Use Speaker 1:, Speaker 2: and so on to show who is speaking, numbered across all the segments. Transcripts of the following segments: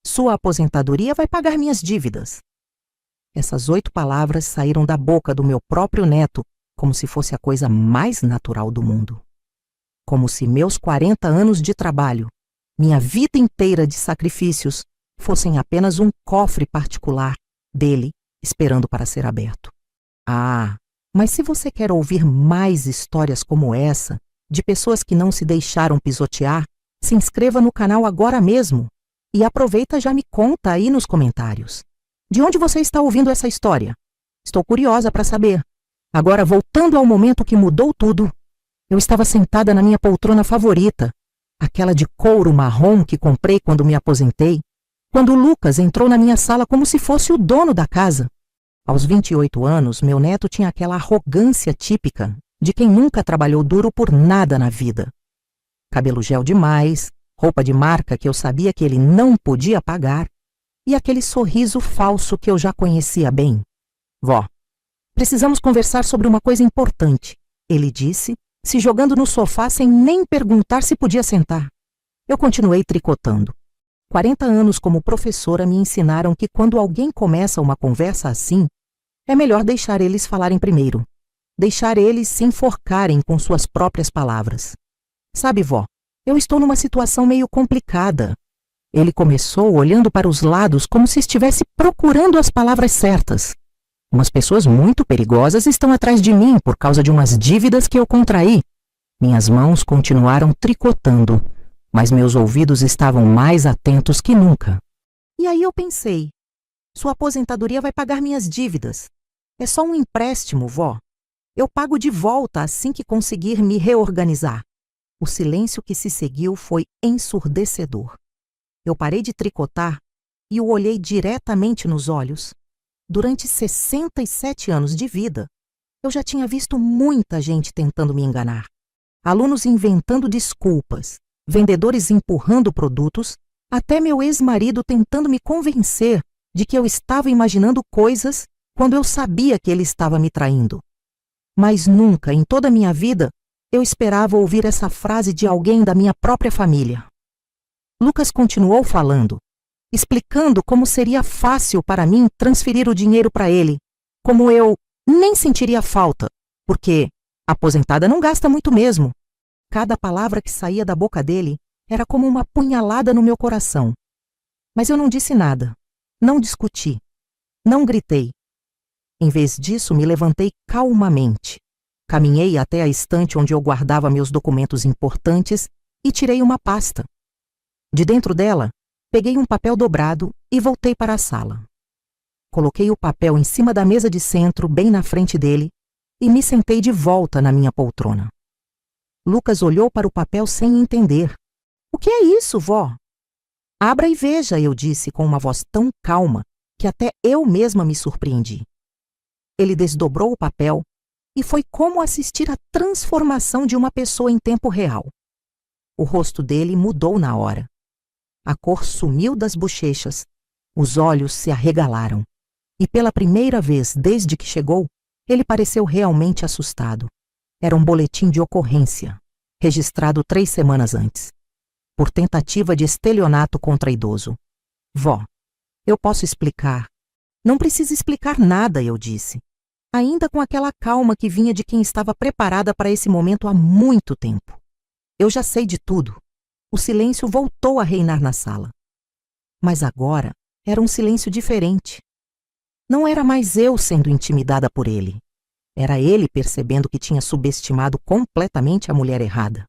Speaker 1: Sua aposentadoria vai pagar minhas dívidas. Essas 8 palavras saíram da boca do meu próprio neto como se fosse a coisa mais natural do mundo. Como se meus 40 anos de trabalho, minha vida inteira de sacrifícios, fossem apenas um cofre particular dele esperando para ser aberto. Ah, mas se você quer ouvir mais histórias como essa, de pessoas que não se deixaram pisotear, se inscreva no canal agora mesmo e aproveita e já me conta aí nos comentários. De onde você está ouvindo essa história? Estou curiosa para saber. Agora, voltando ao momento que mudou tudo, eu estava sentada na minha poltrona favorita, aquela de couro marrom que comprei quando me aposentei, quando o Lucas entrou na minha sala como se fosse o dono da casa. Aos 28 anos, meu neto tinha aquela arrogância típica de quem nunca trabalhou duro por nada na vida. Cabelo gel demais, roupa de marca que eu sabia que ele não podia pagar e aquele sorriso falso que eu já conhecia bem. Vó, precisamos conversar sobre uma coisa importante, ele disse, se jogando no sofá sem nem perguntar se podia sentar. Eu continuei tricotando. 40 anos como professora me ensinaram que quando alguém começa uma conversa assim, é melhor deixar eles falarem primeiro. Deixar eles se enforcarem com suas próprias palavras. Sabe, vó, eu estou numa situação meio complicada. Ele começou olhando para os lados como se estivesse procurando as palavras certas. Umas pessoas muito perigosas estão atrás de mim por causa de umas dívidas que eu contraí. Minhas mãos continuaram tricotando, mas meus ouvidos estavam mais atentos que nunca. E aí eu pensei, sua aposentadoria vai pagar minhas dívidas. É só um empréstimo, vó. Eu pago de volta assim que conseguir me reorganizar. O silêncio que se seguiu foi ensurdecedor. Eu parei de tricotar e o olhei diretamente nos olhos. Durante 67 anos de vida, eu já tinha visto muita gente tentando me enganar. Alunos inventando desculpas, vendedores empurrando produtos, até meu ex-marido tentando me convencer de que eu estava imaginando coisas quando eu sabia que ele estava me traindo. Mas nunca, em toda a minha vida, eu esperava ouvir essa frase de alguém da minha própria família. Lucas continuou falando, explicando como seria fácil para mim transferir o dinheiro para ele, como eu nem sentiria falta, porque aposentada não gasta muito mesmo. Cada palavra que saía da boca dele era como uma punhalada no meu coração. Mas eu não disse nada, não discuti, não gritei. Em vez disso, me levantei calmamente. Caminhei até a estante onde eu guardava meus documentos importantes e tirei uma pasta. De dentro dela, peguei um papel dobrado e voltei para a sala. Coloquei o papel em cima da mesa de centro, bem na frente dele, e me sentei de volta na minha poltrona. Lucas olhou para o papel sem entender. "O que é isso, vó?" "Abra e veja", eu disse com uma voz tão calma que até eu mesma me surpreendi. Ele desdobrou o papel e foi como assistir à transformação de uma pessoa em tempo real. O rosto dele mudou na hora. A cor sumiu das bochechas, os olhos se arregalaram. E pela primeira vez desde que chegou, ele pareceu realmente assustado. Era um boletim de ocorrência, registrado 3 semanas antes, por tentativa de estelionato contra idoso. "Vó, eu posso explicar." "Não precisa explicar nada", eu disse, ainda com aquela calma que vinha de quem estava preparada para esse momento há muito tempo. "Eu já sei de tudo." O silêncio voltou a reinar na sala. Mas agora era um silêncio diferente. Não era mais eu sendo intimidada por ele. Era ele percebendo que tinha subestimado completamente a mulher errada.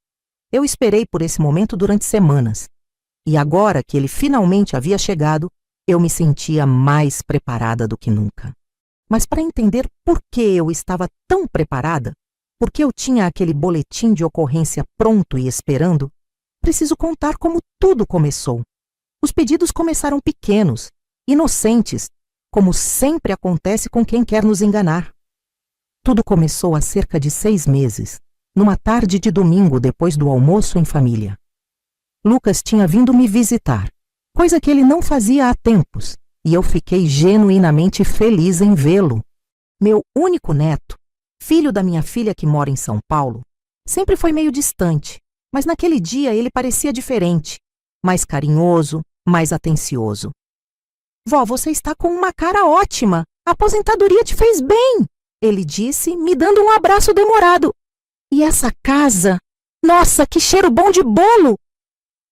Speaker 1: Eu esperei por esse momento durante semanas. E agora que ele finalmente havia chegado, eu me sentia mais preparada do que nunca. Mas para entender por que eu estava tão preparada, por que eu tinha aquele boletim de ocorrência pronto e esperando, preciso contar como tudo começou. Os pedidos começaram pequenos, inocentes, como sempre acontece com quem quer nos enganar. Tudo começou há cerca de 6 meses, numa tarde de domingo depois do almoço em família. Lucas tinha vindo me visitar, coisa que ele não fazia há tempos, e eu fiquei genuinamente feliz em vê-lo. Meu único neto, filho da minha filha que mora em São Paulo, sempre foi meio distante, mas naquele dia ele parecia diferente, mais carinhoso, mais atencioso. Vó, você está com uma cara ótima. A aposentadoria te fez bem, ele disse, me dando um abraço demorado. E essa casa? Nossa, que cheiro bom de bolo!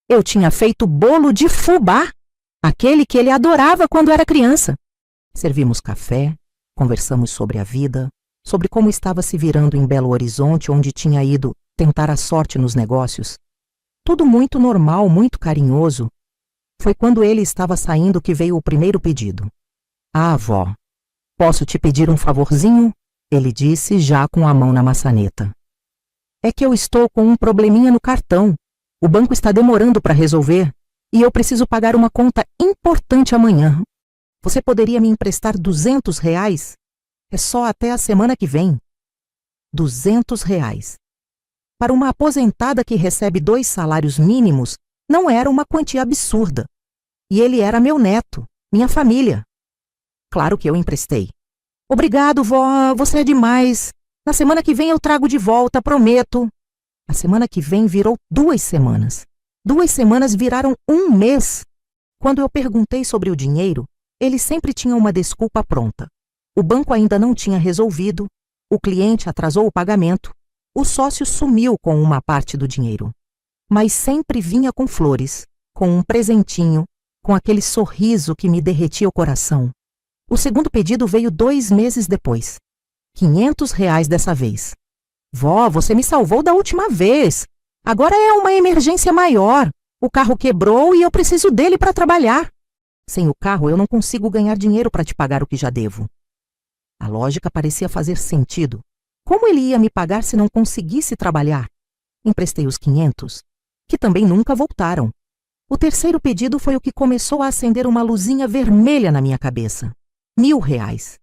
Speaker 1: Eu tinha feito bolo de fubá, aquele que ele adorava quando era criança. Servimos café, conversamos sobre a vida, sobre como estava se virando em Belo Horizonte, onde tinha ido tentar a sorte nos negócios. Tudo muito normal, muito carinhoso. Foi quando ele estava saindo que veio o primeiro pedido. Ah, vó, posso te pedir um favorzinho? Ele disse, já com a mão na maçaneta. É que eu estou com um probleminha no cartão. O banco está demorando para resolver e eu preciso pagar uma conta importante amanhã. Você poderia me emprestar R$ 200? É só até a semana que vem. R$ 200. Para uma aposentada que recebe 2 salários mínimos, não era uma quantia absurda. E ele era meu neto, minha família. Claro que eu emprestei. Obrigado, vó, você é demais. Na semana que vem eu trago de volta, prometo. A semana que vem virou 2 semanas. 2 semanas viraram 1 mês. Quando eu perguntei sobre o dinheiro, ele sempre tinha uma desculpa pronta. O banco ainda não tinha resolvido, o cliente atrasou o pagamento, o sócio sumiu com uma parte do dinheiro. Mas sempre vinha com flores, com um presentinho, com aquele sorriso que me derretia o coração. O segundo pedido veio 2 meses depois. R$ 500 dessa vez. Vó, você me salvou da última vez. Agora é uma emergência maior. O carro quebrou e eu preciso dele para trabalhar. Sem o carro, eu não consigo ganhar dinheiro para te pagar o que já devo. A lógica parecia fazer sentido. Como ele ia me pagar se não conseguisse trabalhar? Emprestei os 500, que também nunca voltaram. O terceiro pedido foi o que começou a acender uma luzinha vermelha na minha cabeça. R$ 1.000.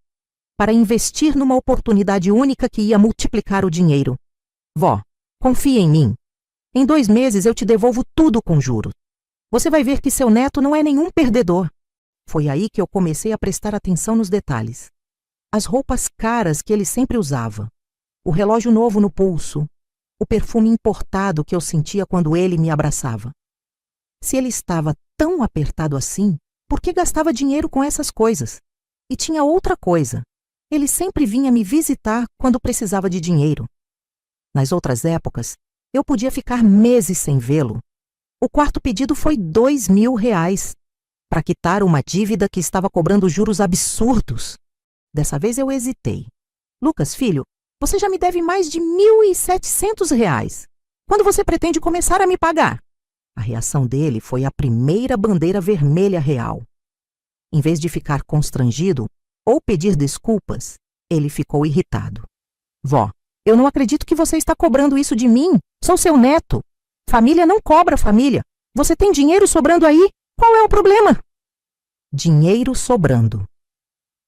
Speaker 1: Para investir numa oportunidade única que ia multiplicar o dinheiro. Vó, confia em mim. Em 2 meses eu te devolvo tudo com juros. Você vai ver que seu neto não é nenhum perdedor. Foi aí que eu comecei a prestar atenção nos detalhes. As roupas caras que ele sempre usava. O relógio novo no pulso. O perfume importado que eu sentia quando ele me abraçava. Se ele estava tão apertado assim, por que gastava dinheiro com essas coisas? E tinha outra coisa. Ele sempre vinha me visitar quando precisava de dinheiro. Nas outras épocas, eu podia ficar meses sem vê-lo. O quarto pedido foi R$ 2.000, para quitar uma dívida que estava cobrando juros absurdos. Dessa vez eu hesitei. Lucas, filho, você já me deve mais de R$ 1.700. Quando você pretende começar a me pagar? A reação dele foi a primeira bandeira vermelha real. Em vez de ficar constrangido ou pedir desculpas, ele ficou irritado. Vó, eu não acredito que você está cobrando isso de mim. Sou seu neto. Família não cobra família. Você tem dinheiro sobrando aí? Qual é o problema? Dinheiro sobrando.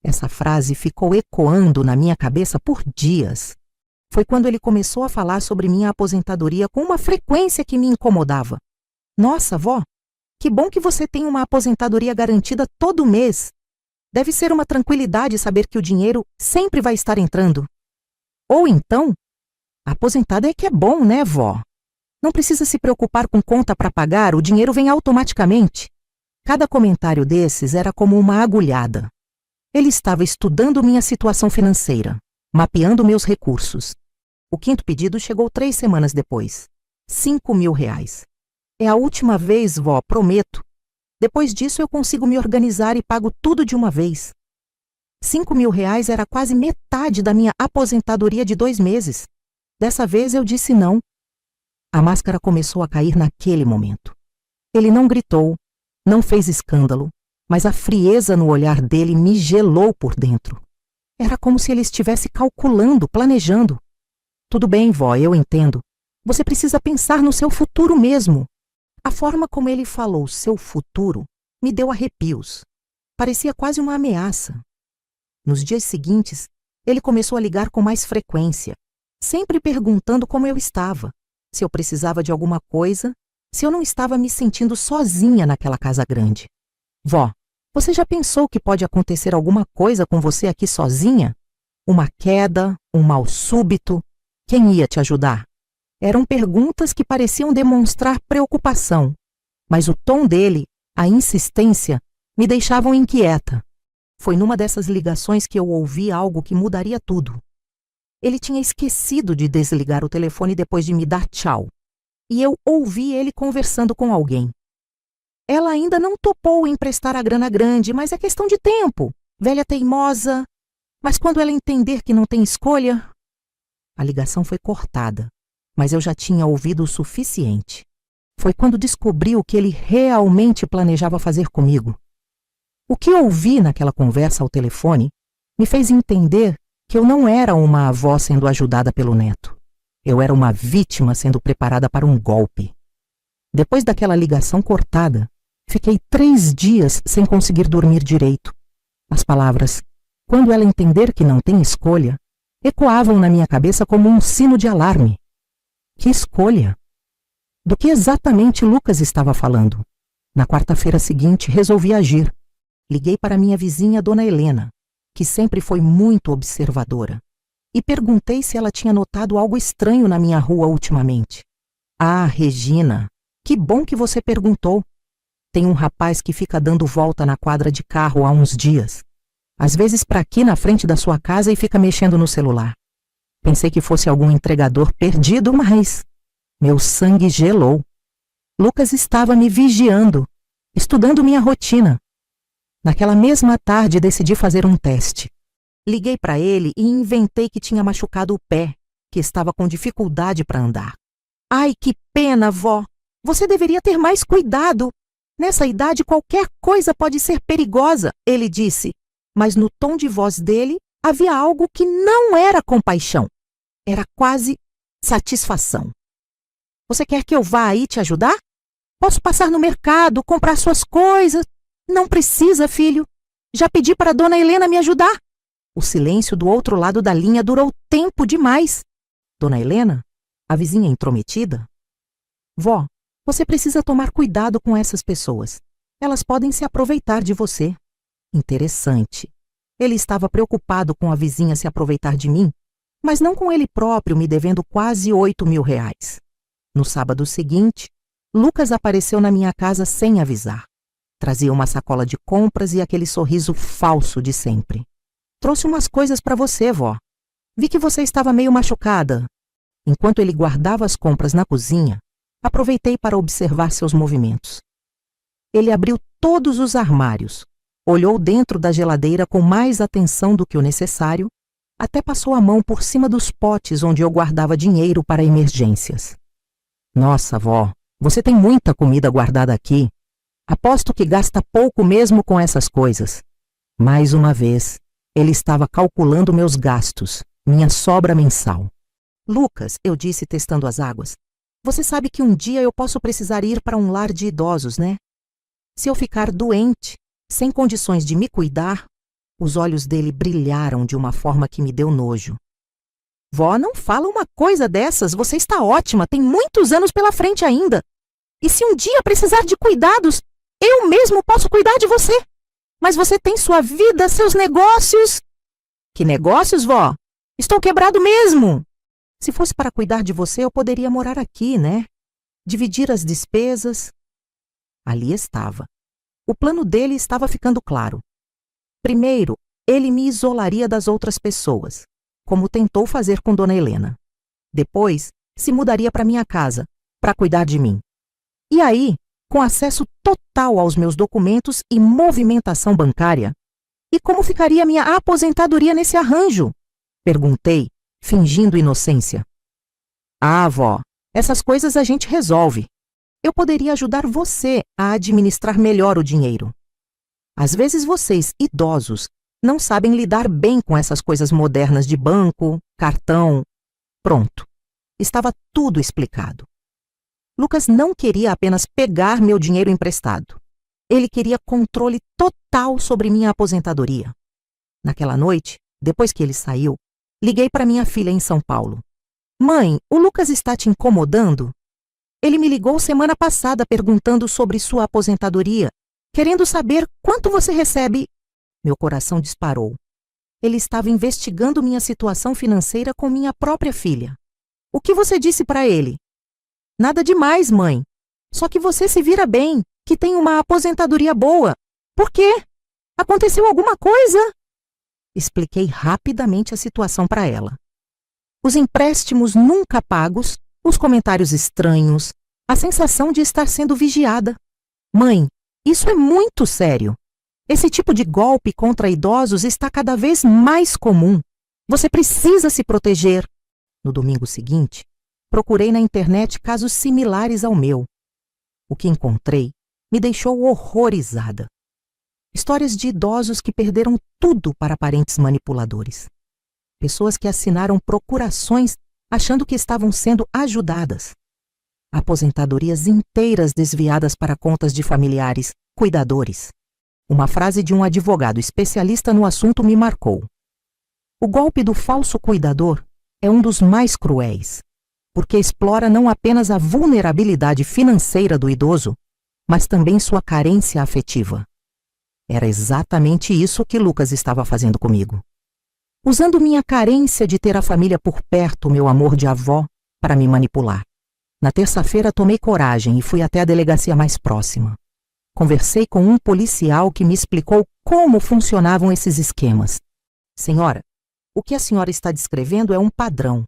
Speaker 1: Essa frase ficou ecoando na minha cabeça por dias. Foi quando ele começou a falar sobre minha aposentadoria com uma frequência que me incomodava. Nossa, vó, que bom que você tem uma aposentadoria garantida todo mês. Deve ser uma tranquilidade saber que o dinheiro sempre vai estar entrando. Ou então, aposentada é que é bom, né, vó? Não precisa se preocupar com conta para pagar, o dinheiro vem automaticamente. Cada comentário desses era como uma agulhada. Ele estava estudando minha situação financeira, mapeando meus recursos. O quinto pedido chegou 3 semanas depois. R$ 5.000. É a última vez, vó, prometo. Depois disso eu consigo me organizar e pago tudo de uma vez. R$ 5.000 era quase metade da minha aposentadoria de 2 meses. Dessa vez eu disse não. A máscara começou a cair naquele momento. Ele não gritou, não fez escândalo, mas a frieza no olhar dele me gelou por dentro. Era como se ele estivesse calculando, planejando. Tudo bem, vó, eu entendo. Você precisa pensar no seu futuro mesmo. A forma como ele falou seu futuro me deu arrepios. Parecia quase uma ameaça. Nos dias seguintes, ele começou a ligar com mais frequência, sempre perguntando como eu estava, se eu precisava de alguma coisa, se eu não estava me sentindo sozinha naquela casa grande. Vó, você já pensou que pode acontecer alguma coisa com você aqui sozinha? Uma queda, um mal súbito? Quem ia te ajudar? Eram perguntas que pareciam demonstrar preocupação, mas o tom dele A insistência me deixava inquieta. Foi numa dessas ligações que eu ouvi algo que mudaria tudo. Ele tinha esquecido de desligar o telefone depois de me dar tchau. E eu ouvi ele conversando com alguém. Ela ainda não topou emprestar a grana grande, mas é questão de tempo. Velha teimosa. Mas quando ela entender que não tem escolha... A ligação foi cortada, mas eu já tinha ouvido o suficiente. Foi quando descobri o que ele realmente planejava fazer comigo. O que ouvi naquela conversa ao telefone me fez entender que eu não era uma avó sendo ajudada pelo neto. Eu era uma vítima sendo preparada para um golpe. Depois daquela ligação cortada, fiquei 3 dias sem conseguir dormir direito. As palavras, quando ela entender que não tem escolha, ecoavam na minha cabeça como um sino de alarme. Que escolha? Do que exatamente Lucas estava falando? Na quarta-feira seguinte, resolvi agir. Liguei para minha vizinha, Dona Helena, que sempre foi muito observadora, e perguntei se ela tinha notado algo estranho na minha rua ultimamente. Ah, Regina, que bom que você perguntou. Tem um rapaz que fica dando volta na quadra de carro há uns dias. Às vezes para aqui na frente da sua casa e fica mexendo no celular. Pensei que fosse algum entregador perdido, mas meu sangue gelou. Lucas estava me vigiando, estudando minha rotina. Naquela mesma tarde decidi fazer um teste. Liguei para ele e inventei que tinha machucado o pé, que estava com dificuldade para andar. Ai, que pena, vó! Você deveria ter mais cuidado. Nessa idade qualquer coisa pode ser perigosa, ele disse. Mas no tom de voz dele havia algo que não era compaixão. Era quase satisfação. Você quer que eu vá aí te ajudar? Posso passar no mercado, comprar suas coisas? Não precisa, filho. Já pedi para Dona Helena me ajudar. O silêncio do outro lado da linha durou tempo demais. Dona Helena? A vizinha intrometida? Vó, você precisa tomar cuidado com essas pessoas. Elas podem se aproveitar de você. Interessante. Ele estava preocupado com a vizinha se aproveitar de mim, mas não com ele próprio me devendo quase R$ 8.000. No sábado seguinte, Lucas apareceu na minha casa sem avisar. Trazia uma sacola de compras e aquele sorriso falso de sempre. Trouxe umas coisas para você, vó. Vi que você estava meio machucada. Enquanto ele guardava as compras na cozinha, aproveitei para observar seus movimentos. Ele abriu todos os armários, olhou dentro da geladeira com mais atenção do que o necessário, até passou a mão por cima dos potes onde eu guardava dinheiro para emergências. Nossa, vó, você tem muita comida guardada aqui. Aposto que gasta pouco mesmo com essas coisas. Mais uma vez, ele estava calculando meus gastos, minha sobra mensal. Lucas, eu disse testando as águas, você sabe que um dia eu posso precisar ir para um lar de idosos, né? Se eu ficar doente, sem condições de me cuidar, os olhos dele brilharam de uma forma que me deu nojo. Vó, não fala uma coisa dessas, você está ótima, tem muitos anos pela frente ainda. E se um dia precisar de cuidados, eu mesmo posso cuidar de você. Mas você tem sua vida, seus negócios. Que negócios, vó? Estou quebrado mesmo. Se fosse para cuidar de você, eu poderia morar aqui, né? Dividir as despesas. Ali estava. O plano dele estava ficando claro. Primeiro, ele me isolaria das outras pessoas, como tentou fazer com Dona Helena. Depois, se mudaria para minha casa, para cuidar de mim. E aí, com acesso total aos meus documentos e movimentação bancária. E como ficaria minha aposentadoria nesse arranjo? Perguntei, fingindo inocência. Ah, vó, essas coisas a gente resolve. Eu poderia ajudar você a administrar melhor o dinheiro. Às vezes vocês, idosos, não sabem lidar bem com essas coisas modernas de banco, cartão. Pronto. Estava tudo explicado. Lucas não queria apenas pegar meu dinheiro emprestado. Ele queria controle total sobre minha aposentadoria. Naquela noite, depois que ele saiu, liguei para minha filha em São Paulo. Mãe, o Lucas está te incomodando? Ele me ligou semana passada perguntando sobre sua aposentadoria, querendo saber quanto você recebe. Meu coração disparou. Ele estava investigando minha situação financeira com minha própria filha. O que você disse para ele? Nada demais, mãe. Só que você se vira bem. que tem uma aposentadoria boa. Por quê? Aconteceu alguma coisa? Expliquei rapidamente a situação para ela. Os empréstimos nunca pagos, os comentários estranhos, a sensação de estar sendo vigiada. Mãe, isso é muito sério. Esse tipo de golpe contra idosos está cada vez mais comum. Você precisa se proteger. No domingo seguinte, procurei na internet casos similares ao meu. O que encontrei me deixou horrorizada. Histórias de idosos que perderam tudo para parentes manipuladores. Pessoas que assinaram procurações achando que estavam sendo ajudadas. Aposentadorias inteiras desviadas para contas de familiares, cuidadores. Uma frase de um advogado especialista no assunto me marcou. O golpe do falso cuidador é um dos mais cruéis, porque explora não apenas a vulnerabilidade financeira do idoso, mas também sua carência afetiva. Era exatamente isso que Lucas estava fazendo comigo. Usando minha carência de ter a família por perto, meu amor de avó, para me manipular. Na terça-feira tomei coragem e fui até a delegacia mais próxima. Conversei com um policial que me explicou como funcionavam esses esquemas. Senhora, o que a senhora está descrevendo é um padrão.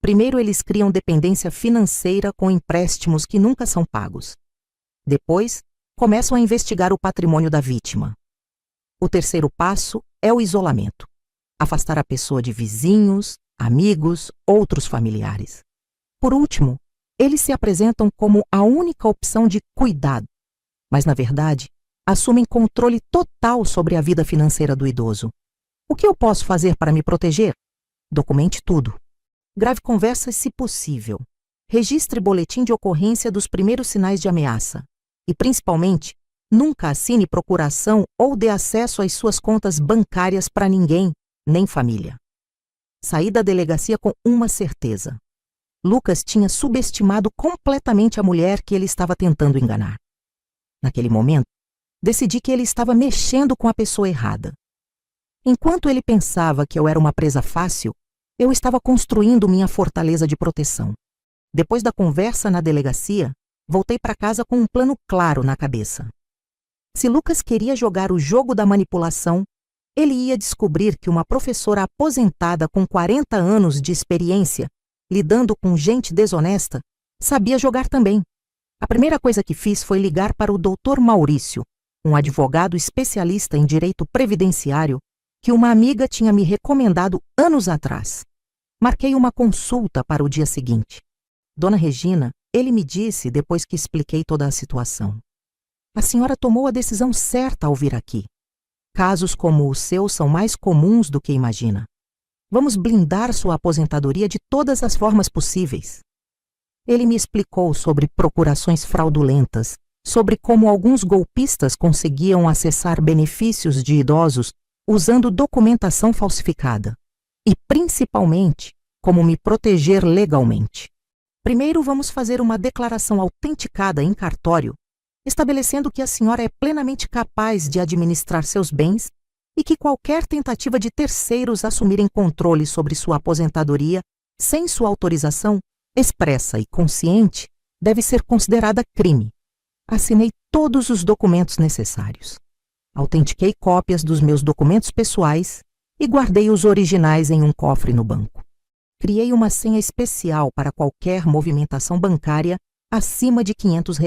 Speaker 1: Primeiro, eles criam dependência financeira com empréstimos que nunca são pagos. Depois, começam a investigar o patrimônio da vítima. O terceiro passo é o isolamento. Afastar a pessoa de vizinhos, amigos, outros familiares. Por último, eles se apresentam como a única opção de cuidado, mas, na verdade, assumem controle total sobre a vida financeira do idoso. O que eu posso fazer para me proteger? Documente tudo. Grave conversas se possível. Registre boletim de ocorrência dos primeiros sinais de ameaça. E, principalmente, nunca assine procuração ou dê acesso às suas contas bancárias para ninguém, nem família. Saí da delegacia com uma certeza. Lucas tinha subestimado completamente a mulher que ele estava tentando enganar. Naquele momento, decidi que ele estava mexendo com a pessoa errada. Enquanto ele pensava que eu era uma presa fácil, eu estava construindo minha fortaleza de proteção. Depois da conversa na delegacia, voltei para casa com um plano claro na cabeça. Se Lucas queria jogar o jogo da manipulação, ele ia descobrir que uma professora aposentada com 40 anos de experiência, lidando com gente desonesta, sabia jogar também. A primeira coisa que fiz foi ligar para o Dr. Maurício, um advogado especialista em direito previdenciário, que uma amiga tinha me recomendado anos atrás. Marquei uma consulta para o dia seguinte. Dona Regina, ele me disse depois que expliquei toda a situação. A senhora tomou a decisão certa ao vir aqui. Casos como o seu são mais comuns do que imagina. Vamos blindar sua aposentadoria de todas as formas possíveis. Ele me explicou sobre procurações fraudulentas, sobre como alguns golpistas conseguiam acessar benefícios de idosos usando documentação falsificada. E, principalmente, como me proteger legalmente. Primeiro, vamos fazer uma declaração autenticada em cartório, estabelecendo que a senhora é plenamente capaz de administrar seus bens e que qualquer tentativa de terceiros assumirem controle sobre sua aposentadoria sem sua autorização, expressa e consciente, deve ser considerada crime. Assinei todos os documentos necessários. Autentiquei cópias dos meus documentos pessoais e guardei os originais em um cofre no banco. Criei uma senha especial para qualquer movimentação bancária acima de R$ 500.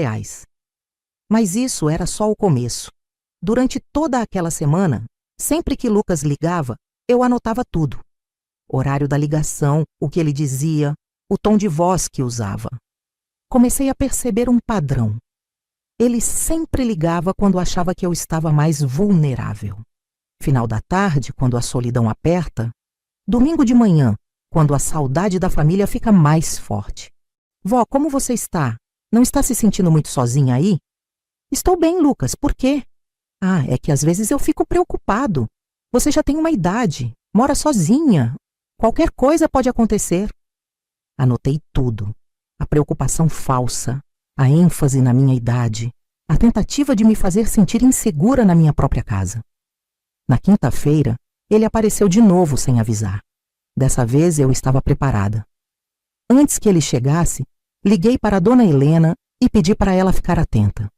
Speaker 1: Mas isso era só o começo. Durante toda aquela semana, sempre que Lucas ligava, eu anotava tudo. Horário da ligação, o que ele dizia, o tom de voz que usava. Comecei a perceber um padrão. Ele sempre ligava quando achava que eu estava mais vulnerável. Final da tarde, quando a solidão aperta. Domingo de manhã, quando a saudade da família fica mais forte. Vó, como você está? Não está se sentindo muito sozinha aí? Estou bem, Lucas. Por quê? Ah, é que às vezes eu fico preocupado. Você já tem uma idade, mora sozinha. Qualquer coisa pode acontecer. Anotei tudo. A preocupação falsa, a ênfase na minha idade, a tentativa de me fazer sentir insegura na minha própria casa. Na quinta-feira, ele apareceu de novo sem avisar. Dessa vez eu estava preparada. Antes que ele chegasse, liguei para a dona Helena e pedi para ela ficar atenta.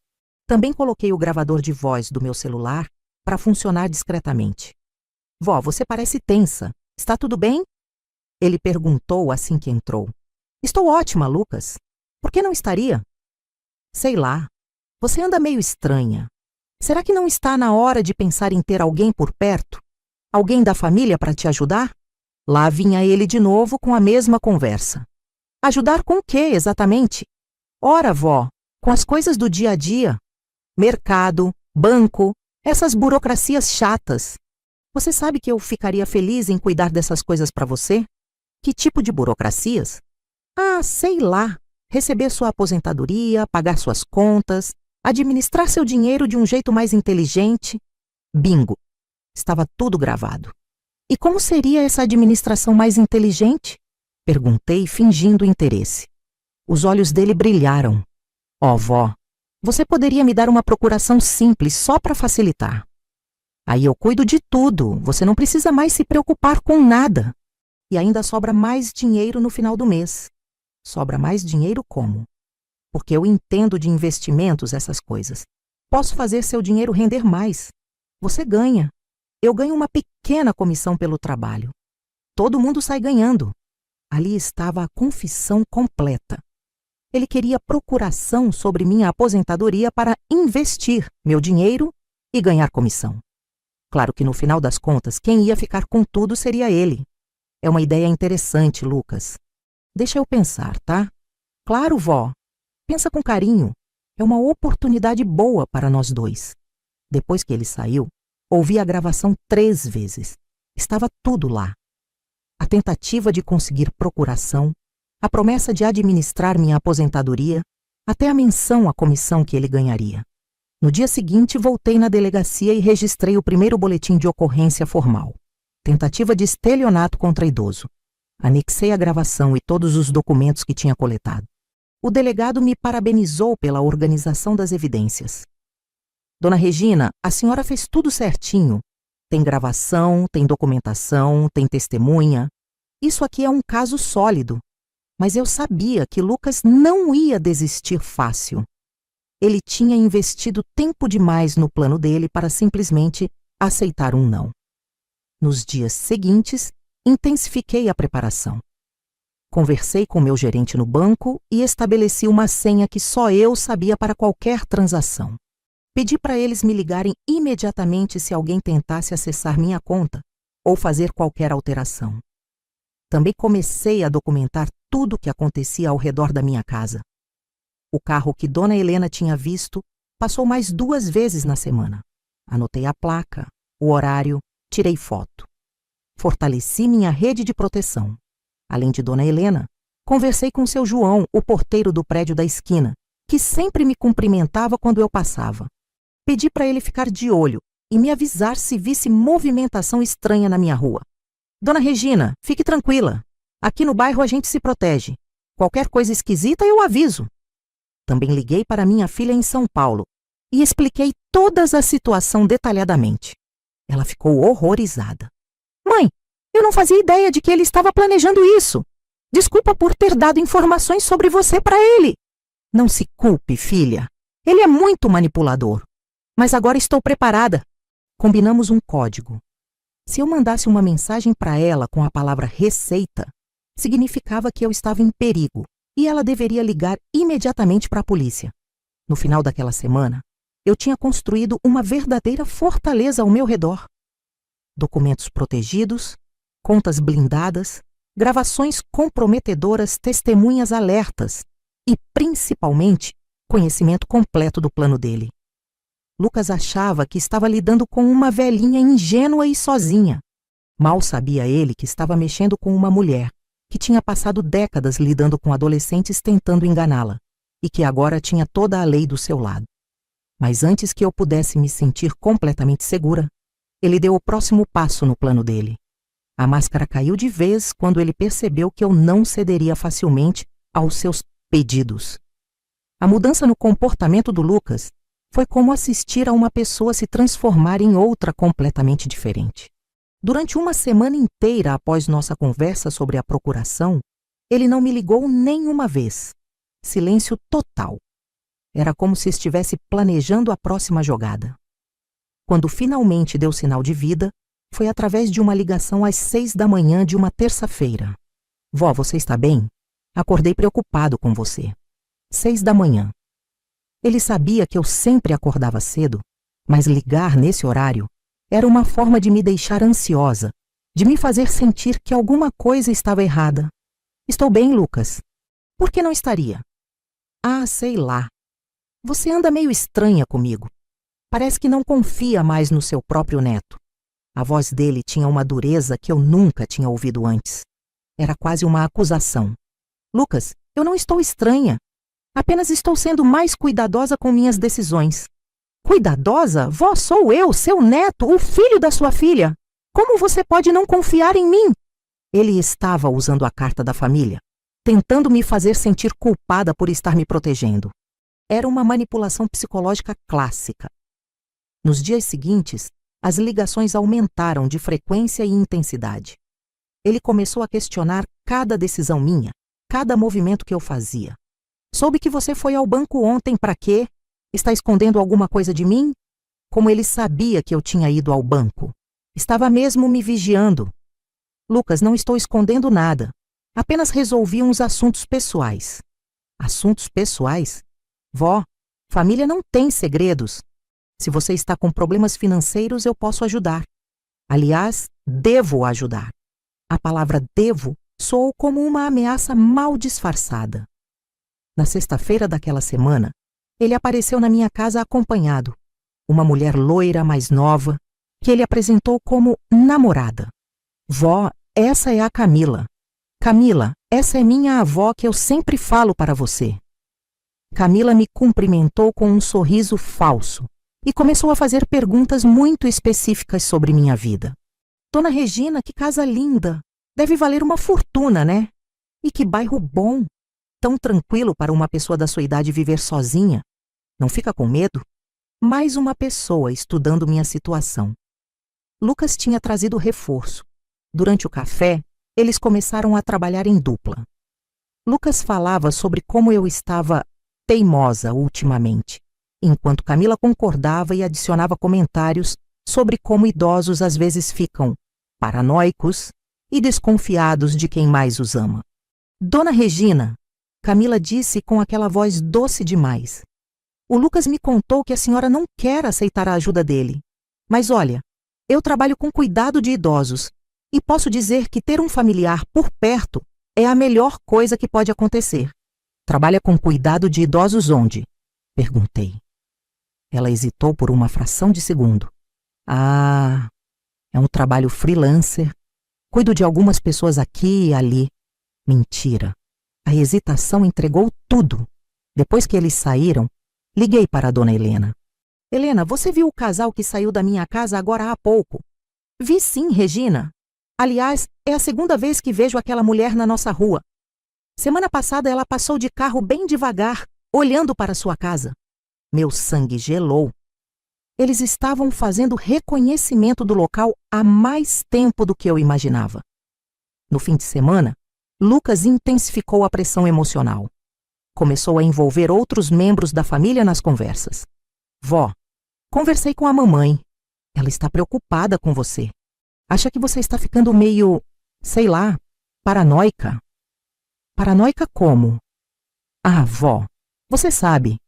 Speaker 1: Também coloquei o gravador de voz do meu celular para funcionar discretamente. Vó, você parece tensa. Está tudo bem? Ele perguntou assim que entrou. Estou ótima, Lucas. Por que não estaria? Sei lá. Você anda meio estranha. Será que não está na hora de pensar em ter alguém por perto? Alguém da família para te ajudar? Lá vinha ele de novo com a mesma conversa. Ajudar com o quê, exatamente? Ora, vó, com as coisas do dia a dia. Mercado, banco, essas burocracias chatas. Você sabe que eu ficaria feliz em cuidar dessas coisas para você? Que tipo de burocracias? Ah, sei lá. Receber sua aposentadoria, pagar suas contas, administrar seu dinheiro de um jeito mais inteligente. Bingo. Estava tudo gravado. E como seria essa administração mais inteligente? Perguntei, fingindo interesse. Os olhos dele brilharam. Ó, vó, você poderia me dar uma procuração simples só para facilitar. Aí eu cuido de tudo, você não precisa mais se preocupar com nada. E ainda sobra mais dinheiro no final do mês. Sobra mais dinheiro como? Porque eu entendo de investimentos, essas coisas. Posso fazer seu dinheiro render mais. Você ganha. Eu ganho uma pequena comissão pelo trabalho. Todo mundo sai ganhando. Ali estava a confissão completa. Ele queria procuração sobre minha aposentadoria para investir meu dinheiro e ganhar comissão. Claro que no final das contas, quem ia ficar com tudo seria ele. É uma ideia interessante, Lucas. Deixa eu pensar, tá? Claro, vó. Pensa com carinho. É uma oportunidade boa para nós dois. Depois que ele saiu, ouvi a gravação 3 vezes. Estava tudo lá. A tentativa de conseguir procuração, a promessa de administrar minha aposentadoria, até a menção à comissão que ele ganharia. No dia seguinte, voltei na delegacia e registrei o primeiro boletim de ocorrência formal. Tentativa de estelionato contra idoso. Anexei a gravação e todos os documentos que tinha coletado. O delegado me parabenizou pela organização das evidências. Dona Regina, a senhora fez tudo certinho. Tem gravação, tem documentação, tem testemunha. Isso aqui é um caso sólido. Mas eu sabia que Lucas não ia desistir fácil. Ele tinha investido tempo demais no plano dele para simplesmente aceitar um não. Nos dias seguintes, intensifiquei a preparação. Conversei com meu gerente no banco e estabeleci uma senha que só eu sabia para qualquer transação. Pedi para eles me ligarem imediatamente se alguém tentasse acessar minha conta ou fazer qualquer alteração. Também comecei a documentar tudo o que acontecia ao redor da minha casa. O carro que Dona Helena tinha visto passou mais 2 vezes na semana. Anotei a placa, o horário, tirei foto. Fortaleci minha rede de proteção. Além de Dona Helena, conversei com seu João, o porteiro do prédio da esquina, que sempre me cumprimentava quando eu passava. Pedi para ele ficar de olho e me avisar se visse movimentação estranha na minha rua. Dona Regina, fique tranquila. Aqui no bairro a gente se protege. Qualquer coisa esquisita eu aviso. Também liguei para minha filha em São Paulo e expliquei toda a situação detalhadamente. Ela ficou horrorizada. Mãe, eu não fazia ideia de que ele estava planejando isso. Desculpa por ter dado informações sobre você para ele. Não se culpe, filha. Ele é muito manipulador. Mas agora estou preparada. Combinamos um código. Se eu mandasse uma mensagem para ela com a palavra receita, significava que eu estava em perigo e ela deveria ligar imediatamente para a polícia. No final daquela semana, eu tinha construído uma verdadeira fortaleza ao meu redor. Documentos protegidos, contas blindadas, gravações comprometedoras, testemunhas alertas e, principalmente, conhecimento completo do plano dele. Lucas achava que estava lidando com uma velhinha ingênua e sozinha. Mal sabia ele que estava mexendo com uma mulher que tinha passado décadas lidando com adolescentes tentando enganá-la e que agora tinha toda a lei do seu lado. Mas antes que eu pudesse me sentir completamente segura, ele deu o próximo passo no plano dele. A máscara caiu de vez quando ele percebeu que eu não cederia facilmente aos seus pedidos. A mudança no comportamento do Lucas foi como assistir a uma pessoa se transformar em outra completamente diferente. Durante uma semana inteira após nossa conversa sobre a procuração, ele não me ligou nenhuma vez. Silêncio total. Era como se estivesse planejando a próxima jogada. Quando finalmente deu sinal de vida, foi através de uma ligação às 6 da manhã de uma terça-feira. Vó, você está bem? Acordei preocupado com você. 6 da manhã. Ele sabia que eu sempre acordava cedo, mas ligar nesse horário era uma forma de me deixar ansiosa, de me fazer sentir que alguma coisa estava errada. Estou bem, Lucas. Por que não estaria? Ah, sei lá. Você anda meio estranha comigo. Parece que não confia mais no seu próprio neto. A voz dele tinha uma dureza que eu nunca tinha ouvido antes. Era quase uma acusação. Lucas, eu não estou estranha. Apenas estou sendo mais cuidadosa com minhas decisões. Cuidadosa? Vó, sou eu, seu neto, o filho da sua filha. Como você pode não confiar em mim? Ele estava usando a carta da família, tentando me fazer sentir culpada por estar me protegendo. Era uma manipulação psicológica clássica. Nos dias seguintes, as ligações aumentaram de frequência e intensidade. Ele começou a questionar cada decisão minha, cada movimento que eu fazia. Soube que você foi ao banco ontem para quê? Está escondendo alguma coisa de mim? Como ele sabia que eu tinha ido ao banco. Estava mesmo me vigiando. Lucas, não estou escondendo nada. Apenas resolvi uns assuntos pessoais. Assuntos pessoais? Vó, família não tem segredos. Se você está com problemas financeiros, eu posso ajudar. Aliás, devo ajudar. A palavra devo soou como uma ameaça mal disfarçada. Na sexta-feira daquela semana, ele apareceu na minha casa acompanhado. Uma mulher loira mais nova, que ele apresentou como namorada. Vó, essa é a Camila. Camila, essa é minha avó que eu sempre falo para você. Camila me cumprimentou com um sorriso falso e começou a fazer perguntas muito específicas sobre minha vida. Dona Regina, que casa linda! Deve valer uma fortuna, né? E que bairro bom! Tão tranquilo para uma pessoa da sua idade viver sozinha. Não fica com medo? Mais uma pessoa estudando minha situação. Lucas tinha trazido reforço. Durante o café, eles começaram a trabalhar em dupla. Lucas falava sobre como eu estava teimosa ultimamente, enquanto Camila concordava e adicionava comentários sobre como idosos às vezes ficam paranoicos e desconfiados de quem mais os ama. Dona Regina, Camila disse com aquela voz doce demais. O Lucas me contou que a senhora não quer aceitar a ajuda dele. Mas olha, eu trabalho com cuidado de idosos e posso dizer que ter um familiar por perto é a melhor coisa que pode acontecer. Trabalha com cuidado de idosos onde? Perguntei. Ela hesitou por uma fração de segundo. Ah, é um trabalho freelancer. Cuido de algumas pessoas aqui e ali. Mentira. A hesitação entregou tudo. Depois que eles saíram, liguei para a dona Helena. Helena, você viu o casal que saiu da minha casa agora há pouco? Vi sim, Regina. Aliás, é a segunda vez que vejo aquela mulher na nossa rua. Semana passada ela passou de carro bem devagar, olhando para sua casa. Meu sangue gelou. Eles estavam fazendo reconhecimento do local há mais tempo do que eu imaginava. No fim de semana, Lucas intensificou a pressão emocional. Começou a envolver outros membros da família nas conversas. Vó, conversei com a mamãe. Ela está preocupada com você. Acha que você está ficando meio, sei lá, paranoica. Paranoica como? Ah, vó, você sabe.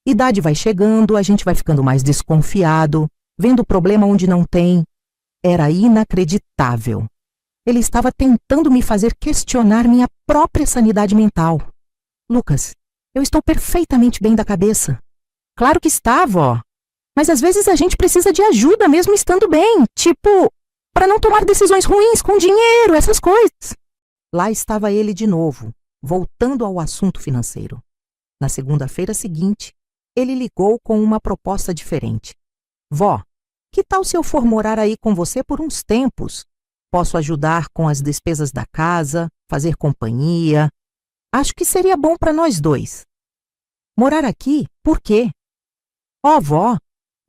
Speaker 1: Idade vai chegando, a gente vai ficando mais desconfiado, vendo o problema onde não tem. Era inacreditável. Ele estava tentando me fazer questionar minha própria sanidade mental. Lucas, eu estou perfeitamente bem da cabeça. Claro que está, vó. Mas às vezes a gente precisa de ajuda mesmo estando bem. Tipo, para não tomar decisões ruins com dinheiro, essas coisas. Lá estava ele de novo, voltando ao assunto financeiro. Na segunda-feira seguinte, ele ligou com uma proposta diferente. Vó, que tal se eu for morar aí com você por uns tempos? Posso ajudar com as despesas da casa, fazer companhia. Acho que seria bom para nós dois. Morar aqui? Por quê? Ó, vó,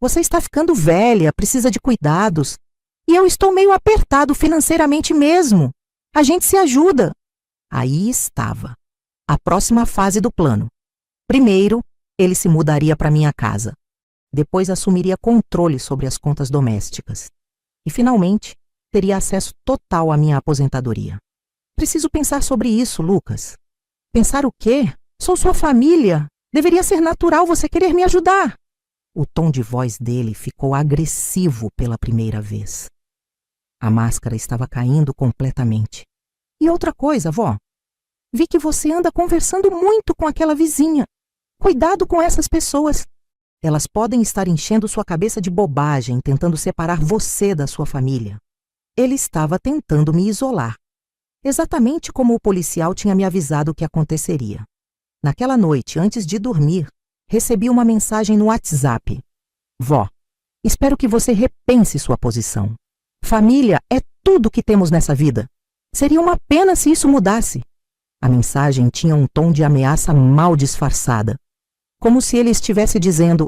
Speaker 1: você está ficando velha, precisa de cuidados. E eu estou meio apertado financeiramente mesmo. A gente se ajuda. Aí estava a próxima fase do plano. Primeiro, ele se mudaria para minha casa. Depois assumiria controle sobre as contas domésticas. E, finalmente, teria acesso total à minha aposentadoria. Preciso pensar sobre isso, Lucas. Pensar o quê? Sou sua família. Deveria ser natural você querer me ajudar. O tom de voz dele ficou agressivo pela primeira vez. A máscara estava caindo completamente. E outra coisa, vó. Vi que você anda conversando muito com aquela vizinha. Cuidado com essas pessoas. Elas podem estar enchendo sua cabeça de bobagem, tentando separar você da sua família. Ele estava tentando me isolar. Exatamente como o policial tinha me avisado que aconteceria. Naquela noite, antes de dormir, recebi uma mensagem no WhatsApp. Vó, espero que você repense sua posição. Família é tudo que temos nessa vida. Seria uma pena se isso mudasse. A mensagem tinha um tom de ameaça mal disfarçada. Como se ele estivesse dizendo,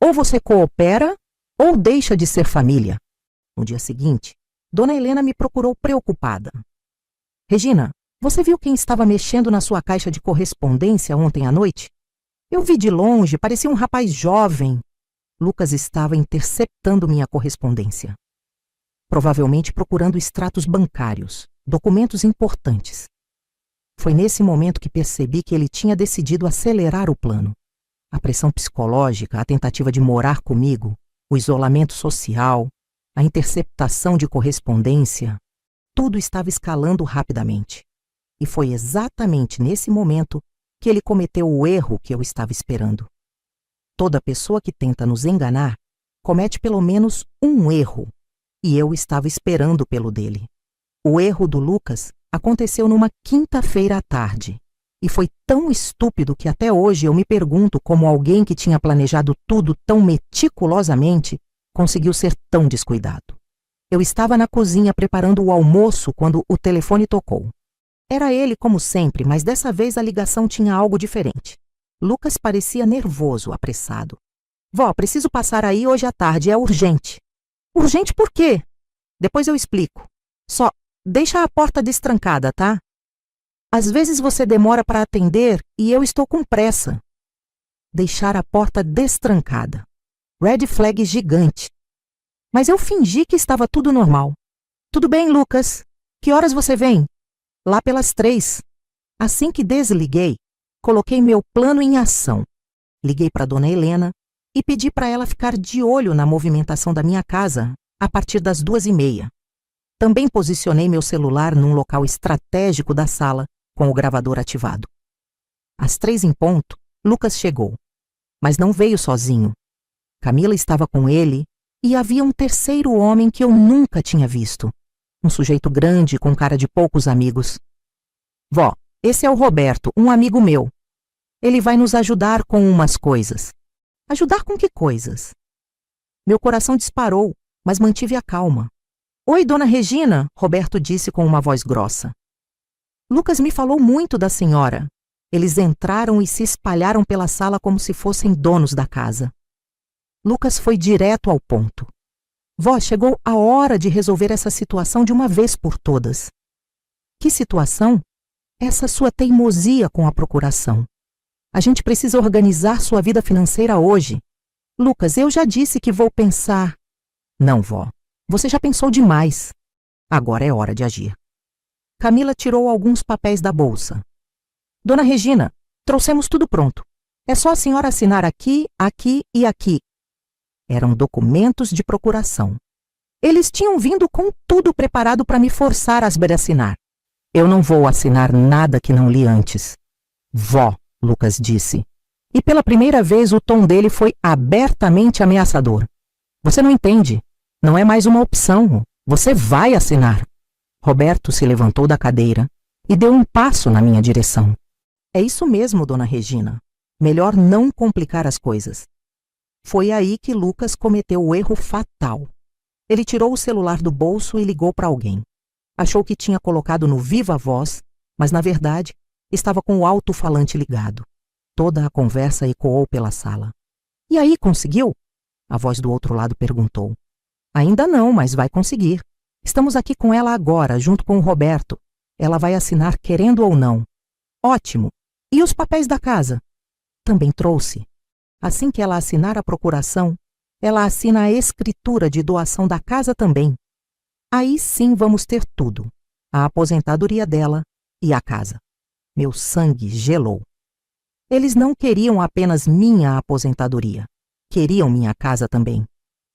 Speaker 1: ou você coopera, ou deixa de ser família. No dia seguinte, Dona Helena me procurou preocupada. Regina, você viu quem estava mexendo na sua caixa de correspondência ontem à noite? Eu vi de longe, parecia um rapaz jovem. Lucas estava interceptando minha correspondência. Provavelmente procurando extratos bancários, documentos importantes. Foi nesse momento que percebi que ele tinha decidido acelerar o plano. A pressão psicológica, a tentativa de morar comigo, o isolamento social, a interceptação de correspondência, tudo estava escalando rapidamente. E foi exatamente nesse momento que ele cometeu o erro que eu estava esperando. Toda pessoa que tenta nos enganar comete pelo menos um erro, e eu estava esperando pelo dele. O erro do Lucas aconteceu numa quinta-feira à tarde. E foi tão estúpido que até hoje eu me pergunto como alguém que tinha planejado tudo tão meticulosamente conseguiu ser tão descuidado. Eu estava na cozinha preparando o almoço quando o telefone tocou. Era ele como sempre, mas dessa vez a ligação tinha algo diferente. Lucas parecia nervoso, apressado. Vó, preciso passar aí hoje à tarde, é urgente. Urgente por quê? Depois eu explico. Só deixa a porta destrancada, tá? Às vezes você demora para atender e eu estou com pressa. Deixar a porta destrancada. Red flag gigante. Mas eu fingi que estava tudo normal. Tudo bem, Lucas? Que horas você vem? Lá pelas 3. Assim que desliguei, coloquei meu plano em ação. Liguei para Dona Helena e pedi para ela ficar de olho na movimentação da minha casa a partir das 2:30. Também posicionei meu celular num local estratégico da sala, com o gravador ativado. Às 3 em ponto, Lucas chegou. Mas não veio sozinho. Camila estava com ele e havia um terceiro homem que eu nunca tinha visto. Um sujeito grande com cara de poucos amigos. Vó, esse é o Roberto, um amigo meu. Ele vai nos ajudar com umas coisas. Ajudar com que coisas? Meu coração disparou, mas mantive a calma. Oi, Dona Regina, Roberto disse com uma voz grossa. Lucas me falou muito da senhora. Eles entraram e se espalharam pela sala como se fossem donos da casa. Lucas foi direto ao ponto. Vó, chegou a hora de resolver essa situação de uma vez por todas. Que situação? Essa sua teimosia com a procuração. A gente precisa organizar sua vida financeira hoje. Lucas, eu já disse que vou pensar. Não, vó. Você já pensou demais. Agora é hora de agir. Camila tirou alguns papéis da bolsa. Dona Regina, trouxemos tudo pronto. É só a senhora assinar aqui, aqui e aqui. Eram documentos de procuração. Eles tinham vindo com tudo preparado para me forçar a assinar. Eu não vou assinar nada que não li antes. Vó, Lucas disse. E pela primeira vez o tom dele foi abertamente ameaçador. Você não entende. Não é mais uma opção. Você vai assinar. Roberto se levantou da cadeira e deu um passo na minha direção. É isso mesmo, Dona Regina. Melhor não complicar as coisas. Foi aí que Lucas cometeu o erro fatal. Ele tirou o celular do bolso e ligou para alguém. Achou que tinha colocado no viva voz, mas na verdade estava com o alto-falante ligado. Toda a conversa ecoou pela sala. E aí, conseguiu? A voz do outro lado perguntou. Ainda não, mas vai conseguir. Estamos aqui com ela agora, junto com o Roberto. Ela vai assinar querendo ou não. Ótimo. E os papéis da casa? Também trouxe. Assim que ela assinar a procuração, ela assina a escritura de doação da casa também. Aí sim vamos ter tudo, a aposentadoria dela e a casa. Meu sangue gelou. Eles não queriam apenas minha aposentadoria, queriam minha casa também.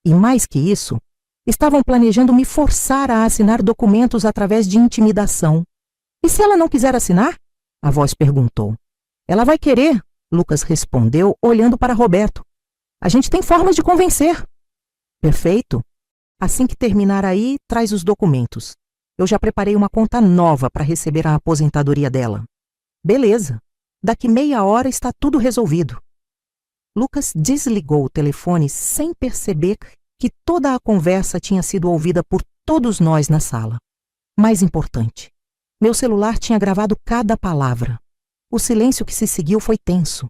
Speaker 1: E mais que isso, estavam planejando me forçar a assinar documentos através de intimidação. E se ela não quiser assinar? A voz perguntou. Ela vai querer, Lucas respondeu, olhando para Roberto. A gente tem formas de convencer. Perfeito. Assim que terminar aí, traz os documentos. Eu já preparei uma conta nova para receber a aposentadoria dela. Beleza. Daqui meia hora está tudo resolvido. Lucas desligou o telefone sem perceber que toda a conversa tinha sido ouvida por todos nós na sala. Mais importante, meu celular tinha gravado cada palavra. O silêncio que se seguiu foi tenso.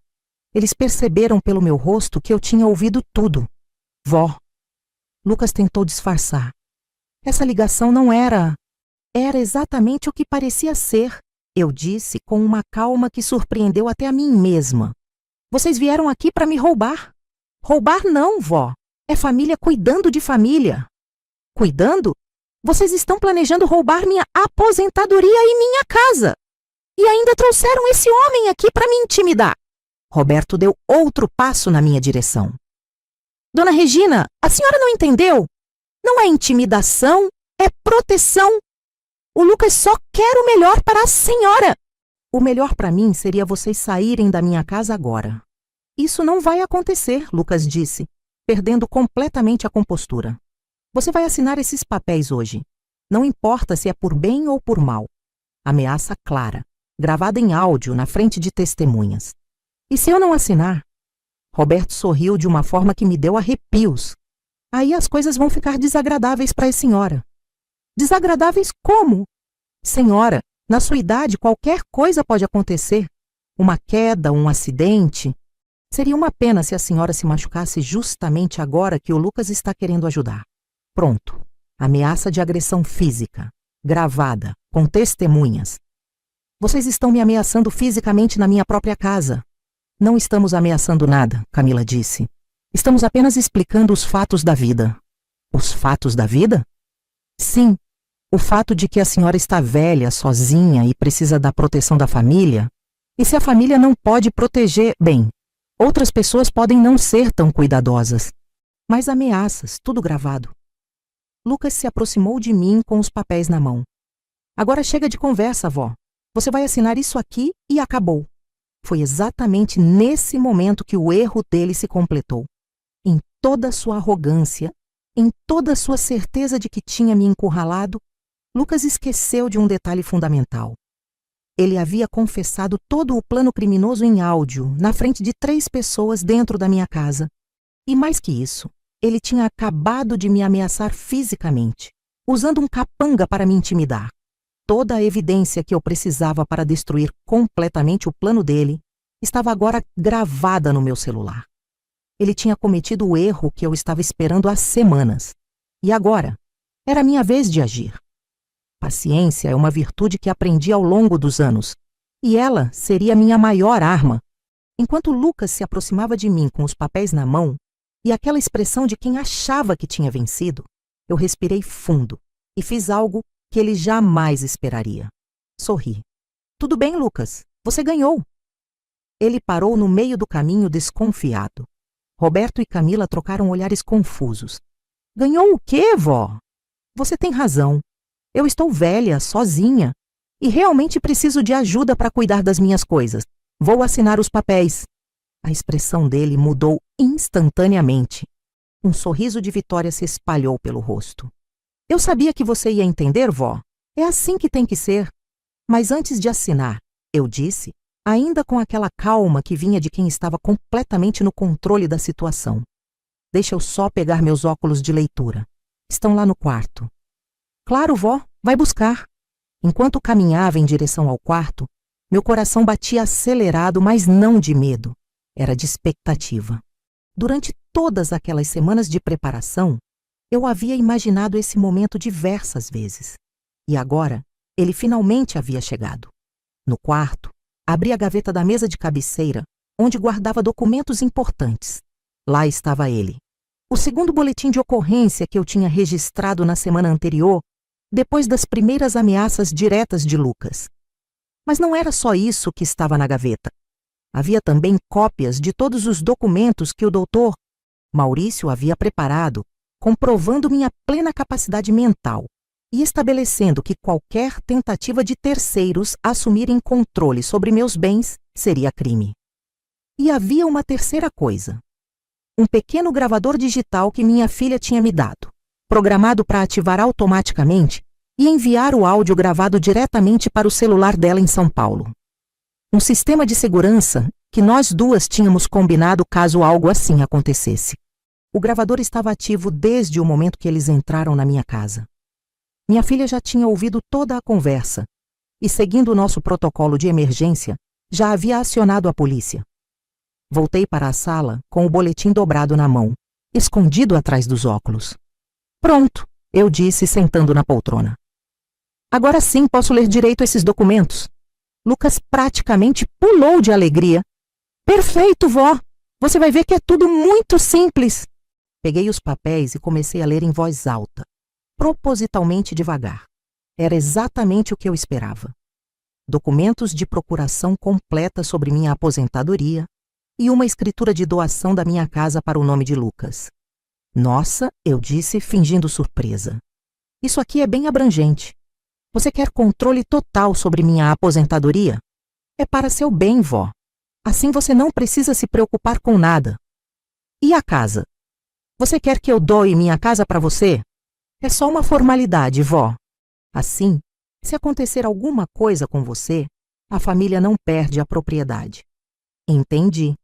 Speaker 1: Eles perceberam pelo meu rosto que eu tinha ouvido tudo. Vó. Lucas tentou disfarçar. Essa ligação não era... Era exatamente o que parecia ser, eu disse com uma calma que surpreendeu até a mim mesma. Vocês vieram aqui para me roubar. Roubar não, vó. É família cuidando de família. Cuidando? Vocês estão planejando roubar minha aposentadoria e minha casa. E ainda trouxeram esse homem aqui para me intimidar. Roberto deu outro passo na minha direção. Dona Regina, a senhora não entendeu? Não é intimidação, é proteção. O Lucas só quer o melhor para a senhora. O melhor para mim seria vocês saírem da minha casa agora. Isso não vai acontecer, Lucas disse, perdendo completamente a compostura. Você vai assinar esses papéis hoje. Não importa se é por bem ou por mal. Ameaça clara, gravada em áudio na frente de testemunhas. E se eu não assinar? Roberto sorriu de uma forma que me deu arrepios. Aí as coisas vão ficar desagradáveis para a senhora. Desagradáveis como? Senhora, na sua idade qualquer coisa pode acontecer. Uma queda, um acidente. Seria uma pena se a senhora se machucasse justamente agora que o Lucas está querendo ajudar. Pronto. Ameaça de agressão física. Gravada, com testemunhas. Vocês estão me ameaçando fisicamente na minha própria casa. Não estamos ameaçando nada, Camila disse. Estamos apenas explicando os fatos da vida. Os fatos da vida? Sim. O fato de que a senhora está velha, sozinha e precisa da proteção da família. E se a família não pode proteger, bem, outras pessoas podem não ser tão cuidadosas. Mas ameaças, tudo gravado. Lucas se aproximou de mim com os papéis na mão. Agora chega de conversa, vó. Você vai assinar isso aqui e acabou. Foi exatamente nesse momento que o erro dele se completou. Em toda a sua arrogância, em toda a sua certeza de que tinha me encurralado, Lucas esqueceu de um detalhe fundamental. Ele havia confessado todo o plano criminoso em áudio, na frente de 3 pessoas dentro da minha casa. E mais que isso, ele tinha acabado de me ameaçar fisicamente, usando um capanga para me intimidar. Toda a evidência que eu precisava para destruir completamente o plano dele estava agora gravada no meu celular. Ele tinha cometido o erro que eu estava esperando há semanas. E agora, era minha vez de agir. Paciência é uma virtude que aprendi ao longo dos anos, e ela seria minha maior arma. Enquanto Lucas se aproximava de mim com os papéis na mão e aquela expressão de quem achava que tinha vencido, eu respirei fundo e fiz algo que ele jamais esperaria. Sorri. Tudo bem, Lucas, você ganhou. Ele parou no meio do caminho desconfiado. Roberto e Camila trocaram olhares confusos. Ganhou o quê, vó? Você tem razão. Eu estou velha, sozinha, e realmente preciso de ajuda para cuidar das minhas coisas. Vou assinar os papéis. A expressão dele mudou instantaneamente. Um sorriso de vitória se espalhou pelo rosto. Eu sabia que você ia entender, vó. É assim que tem que ser. Mas antes de assinar, eu disse, ainda com aquela calma que vinha de quem estava completamente no controle da situação. Deixa eu só pegar meus óculos de leitura. Estão lá no quarto. Claro, vó, vai buscar. Enquanto caminhava em direção ao quarto, meu coração batia acelerado, mas não de medo. Era de expectativa. Durante todas aquelas semanas de preparação, eu havia imaginado esse momento diversas vezes. E agora, ele finalmente havia chegado. No quarto, abri a gaveta da mesa de cabeceira onde guardava documentos importantes. Lá estava ele. O segundo boletim de ocorrência que eu tinha registrado na semana anterior, depois das primeiras ameaças diretas de Lucas. Mas não era só isso que estava na gaveta. Havia também cópias de todos os documentos que o doutor Maurício havia preparado, comprovando minha plena capacidade mental e estabelecendo que qualquer tentativa de terceiros assumirem controle sobre meus bens seria crime. E havia uma terceira coisa. Um pequeno gravador digital que minha filha tinha me dado, programado para ativar automaticamente e enviar o áudio gravado diretamente para o celular dela em São Paulo. Um sistema de segurança que nós duas tínhamos combinado caso algo assim acontecesse. O gravador estava ativo desde o momento que eles entraram na minha casa. Minha filha já tinha ouvido toda a conversa e, seguindo o nosso protocolo de emergência, já havia acionado a polícia. Voltei para a sala com o boletim dobrado na mão, escondido atrás dos óculos. Pronto, eu disse, sentando na poltrona. Agora sim posso ler direito esses documentos. Lucas praticamente pulou de alegria. Perfeito, vó! Você vai ver que é tudo muito simples. Peguei os papéis e comecei a ler em voz alta, propositalmente devagar. Era exatamente o que eu esperava. Documentos de procuração completa sobre minha aposentadoria e uma escritura de doação da minha casa para o nome de Lucas. Nossa, eu disse, fingindo surpresa. Isso aqui é bem abrangente. Você quer controle total sobre minha aposentadoria? É para seu bem, vó. Assim você não precisa se preocupar com nada. E a casa? Você quer que eu doe minha casa para você? É só uma formalidade, vó. Assim, se acontecer alguma coisa com você, a família não perde a propriedade. Entendi.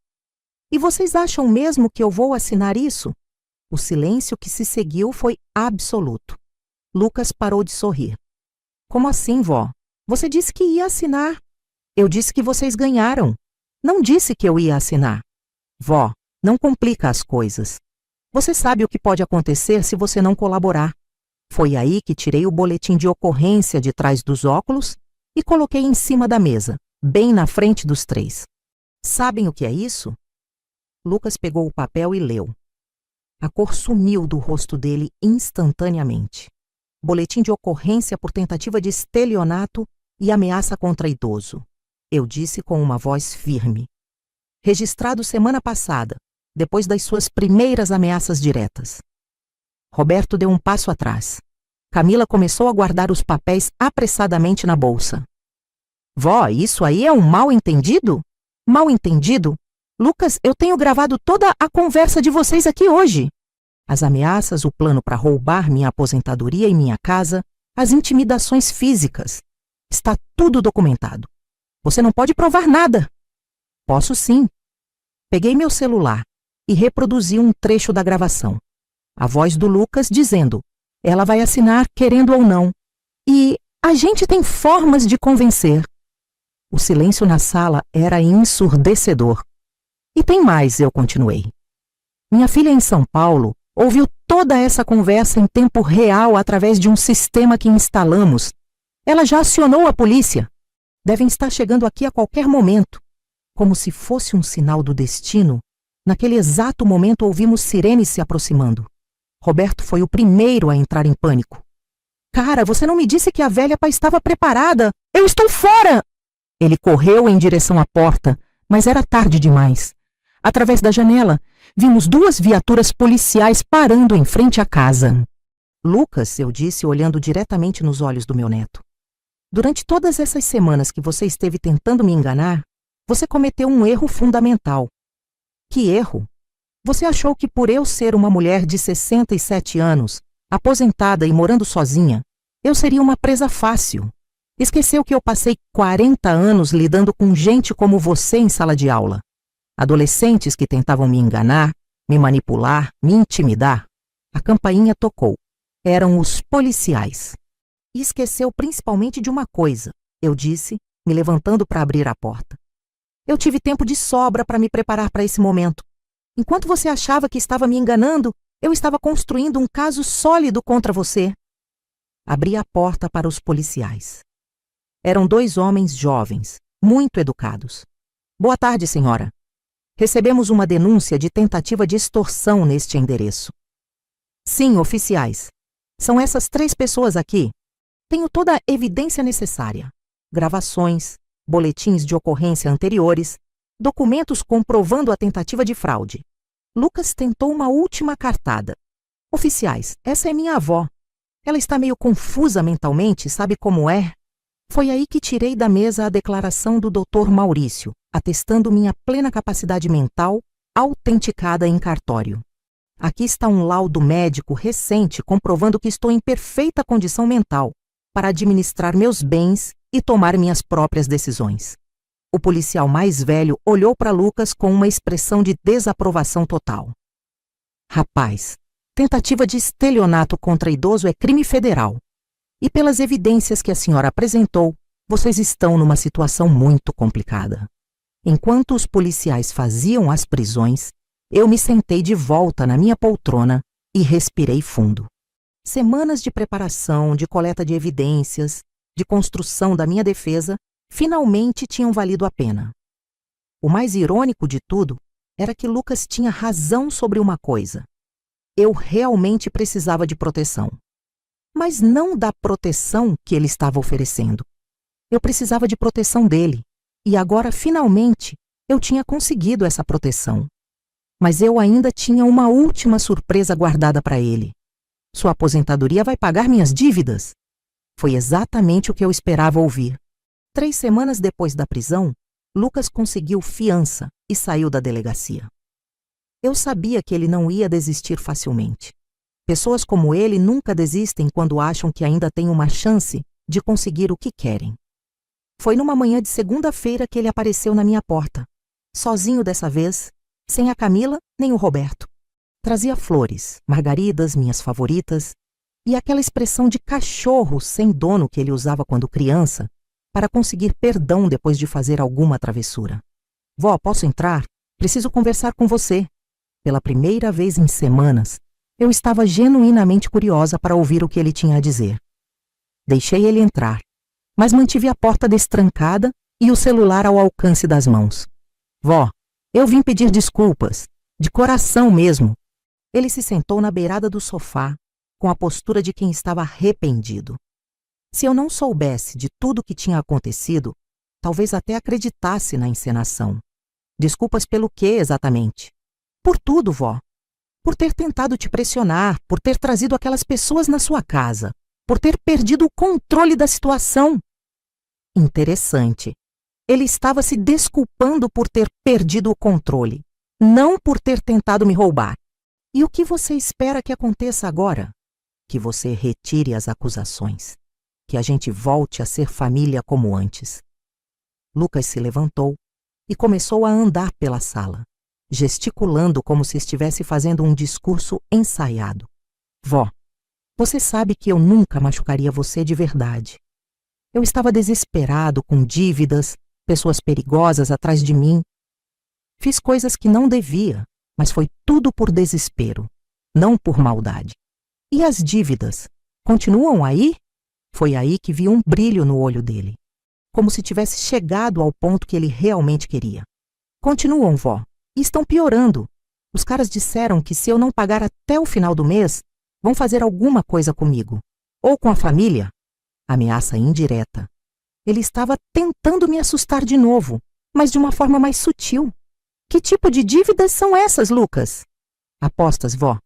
Speaker 1: E vocês acham mesmo que eu vou assinar isso? O silêncio que se seguiu foi absoluto. Lucas parou de sorrir. Como assim, vó? Você disse que ia assinar. Eu disse que vocês ganharam. Não disse que eu ia assinar. Vó, não complica as coisas. Você sabe o que pode acontecer se você não colaborar. Foi aí que tirei o boletim de ocorrência de trás dos óculos e coloquei em cima da mesa, bem na frente dos três. Sabem o que é isso? Lucas pegou o papel e leu. A cor sumiu do rosto dele instantaneamente. Boletim de ocorrência por tentativa de estelionato e ameaça contra idoso. Eu disse com uma voz firme. Registrado semana passada, depois das suas primeiras ameaças diretas. Roberto deu um passo atrás. Camila começou a guardar os papéis apressadamente na bolsa. Vó, isso aí é um mal-entendido? Mal-entendido? Lucas, eu tenho gravado toda a conversa de vocês aqui hoje. As ameaças, o plano para roubar minha aposentadoria e minha casa, as intimidações físicas. Está tudo documentado. Você não pode provar nada. Posso sim. Peguei meu celular e reproduzi um trecho da gravação. A voz do Lucas dizendo, ela vai assinar querendo ou não. E a gente tem formas de convencer. O silêncio na sala era ensurdecedor. E tem mais, eu continuei. Minha filha em São Paulo ouviu toda essa conversa em tempo real através de um sistema que instalamos. Ela já acionou a polícia. Devem estar chegando aqui a qualquer momento. Como se fosse um sinal do destino, naquele exato momento ouvimos sirenes se aproximando. Roberto foi o primeiro a entrar em pânico. Cara, você não me disse que a velha estava preparada. Eu estou fora! Ele correu em direção à porta, mas era tarde demais. Através da janela, vimos 2 viaturas policiais parando em frente à casa. Lucas, eu disse, olhando diretamente nos olhos do meu neto. Durante todas essas semanas que você esteve tentando me enganar, você cometeu um erro fundamental. Que erro? Você achou que por eu ser uma mulher de 67 anos, aposentada e morando sozinha, eu seria uma presa fácil. Esqueceu que eu passei 40 anos lidando com gente como você em sala de aula. Adolescentes que tentavam me enganar, me manipular, me intimidar. A campainha tocou. Eram os policiais. E esqueceu principalmente de uma coisa, eu disse, me levantando para abrir a porta. Eu tive tempo de sobra para me preparar para esse momento. Enquanto você achava que estava me enganando, eu estava construindo um caso sólido contra você. Abri a porta para os policiais. Eram 2 homens jovens, muito educados. Boa tarde, senhora. Recebemos uma denúncia de tentativa de extorsão neste endereço. Sim, oficiais. São essas 3 pessoas aqui. Tenho toda a evidência necessária. Gravações, boletins de ocorrência anteriores, documentos comprovando a tentativa de fraude. Lucas tentou uma última cartada. Oficiais, essa é minha avó. Ela está meio confusa mentalmente, sabe como é? Foi aí que tirei da mesa a declaração do Dr. Maurício, atestando minha plena capacidade mental, autenticada em cartório. Aqui está um laudo médico recente comprovando que estou em perfeita condição mental para administrar meus bens e tomar minhas próprias decisões. O policial mais velho olhou para Lucas com uma expressão de desaprovação total. Rapaz, tentativa de estelionato contra idoso é crime federal. E pelas evidências que a senhora apresentou, vocês estão numa situação muito complicada. Enquanto os policiais faziam as prisões, eu me sentei de volta na minha poltrona e respirei fundo. Semanas de preparação, de coleta de evidências, de construção da minha defesa, finalmente tinham valido a pena. O mais irônico de tudo era que Lucas tinha razão sobre uma coisa. Eu realmente precisava de proteção. Mas não da proteção que ele estava oferecendo. Eu precisava de proteção dele. E agora, finalmente, eu tinha conseguido essa proteção. Mas eu ainda tinha uma última surpresa guardada para ele. Sua aposentadoria vai pagar minhas dívidas. Foi exatamente o que eu esperava ouvir. 3 semanas depois da prisão, Lucas conseguiu fiança e saiu da delegacia. Eu sabia que ele não ia desistir facilmente. Pessoas como ele nunca desistem quando acham que ainda têm uma chance de conseguir o que querem. Foi numa manhã de segunda-feira que ele apareceu na minha porta, sozinho dessa vez, sem a Camila nem o Roberto. Trazia flores, margaridas, minhas favoritas, e aquela expressão de cachorro sem dono que ele usava quando criança, para conseguir perdão depois de fazer alguma travessura. Vó, posso entrar? Preciso conversar com você. Pela primeira vez em semanas, eu estava genuinamente curiosa para ouvir o que ele tinha a dizer. Deixei ele entrar, mas mantive a porta destrancada e o celular ao alcance das mãos. Vó, eu vim pedir desculpas, de coração mesmo. Ele se sentou na beirada do sofá, com a postura de quem estava arrependido. Se eu não soubesse de tudo o que tinha acontecido, talvez até acreditasse na encenação. Desculpas pelo quê, exatamente? Por tudo, vó. Por ter tentado te pressionar, por ter trazido aquelas pessoas na sua casa, por ter perdido o controle da situação. Interessante. Ele estava se desculpando por ter perdido o controle, não por ter tentado me roubar. E o que você espera que aconteça agora? Que você retire as acusações. Que a gente volte a ser família como antes. Lucas se levantou e começou a andar pela sala, gesticulando como se estivesse fazendo um discurso ensaiado. Vó, você sabe que eu nunca machucaria você de verdade. Eu estava desesperado, com dívidas, pessoas perigosas atrás de mim. Fiz coisas que não devia, mas foi tudo por desespero, não por maldade. E as dívidas, continuam aí? Foi aí que vi um brilho no olho dele, como se tivesse chegado ao ponto que ele realmente queria. Continuam, vó. E estão piorando. Os caras disseram que se eu não pagar até o final do mês, vão fazer alguma coisa comigo. Ou com a família. Ameaça indireta. Ele estava tentando me assustar de novo, mas de uma forma mais sutil. Que tipo de dívidas são essas, Lucas? Apostas, vó.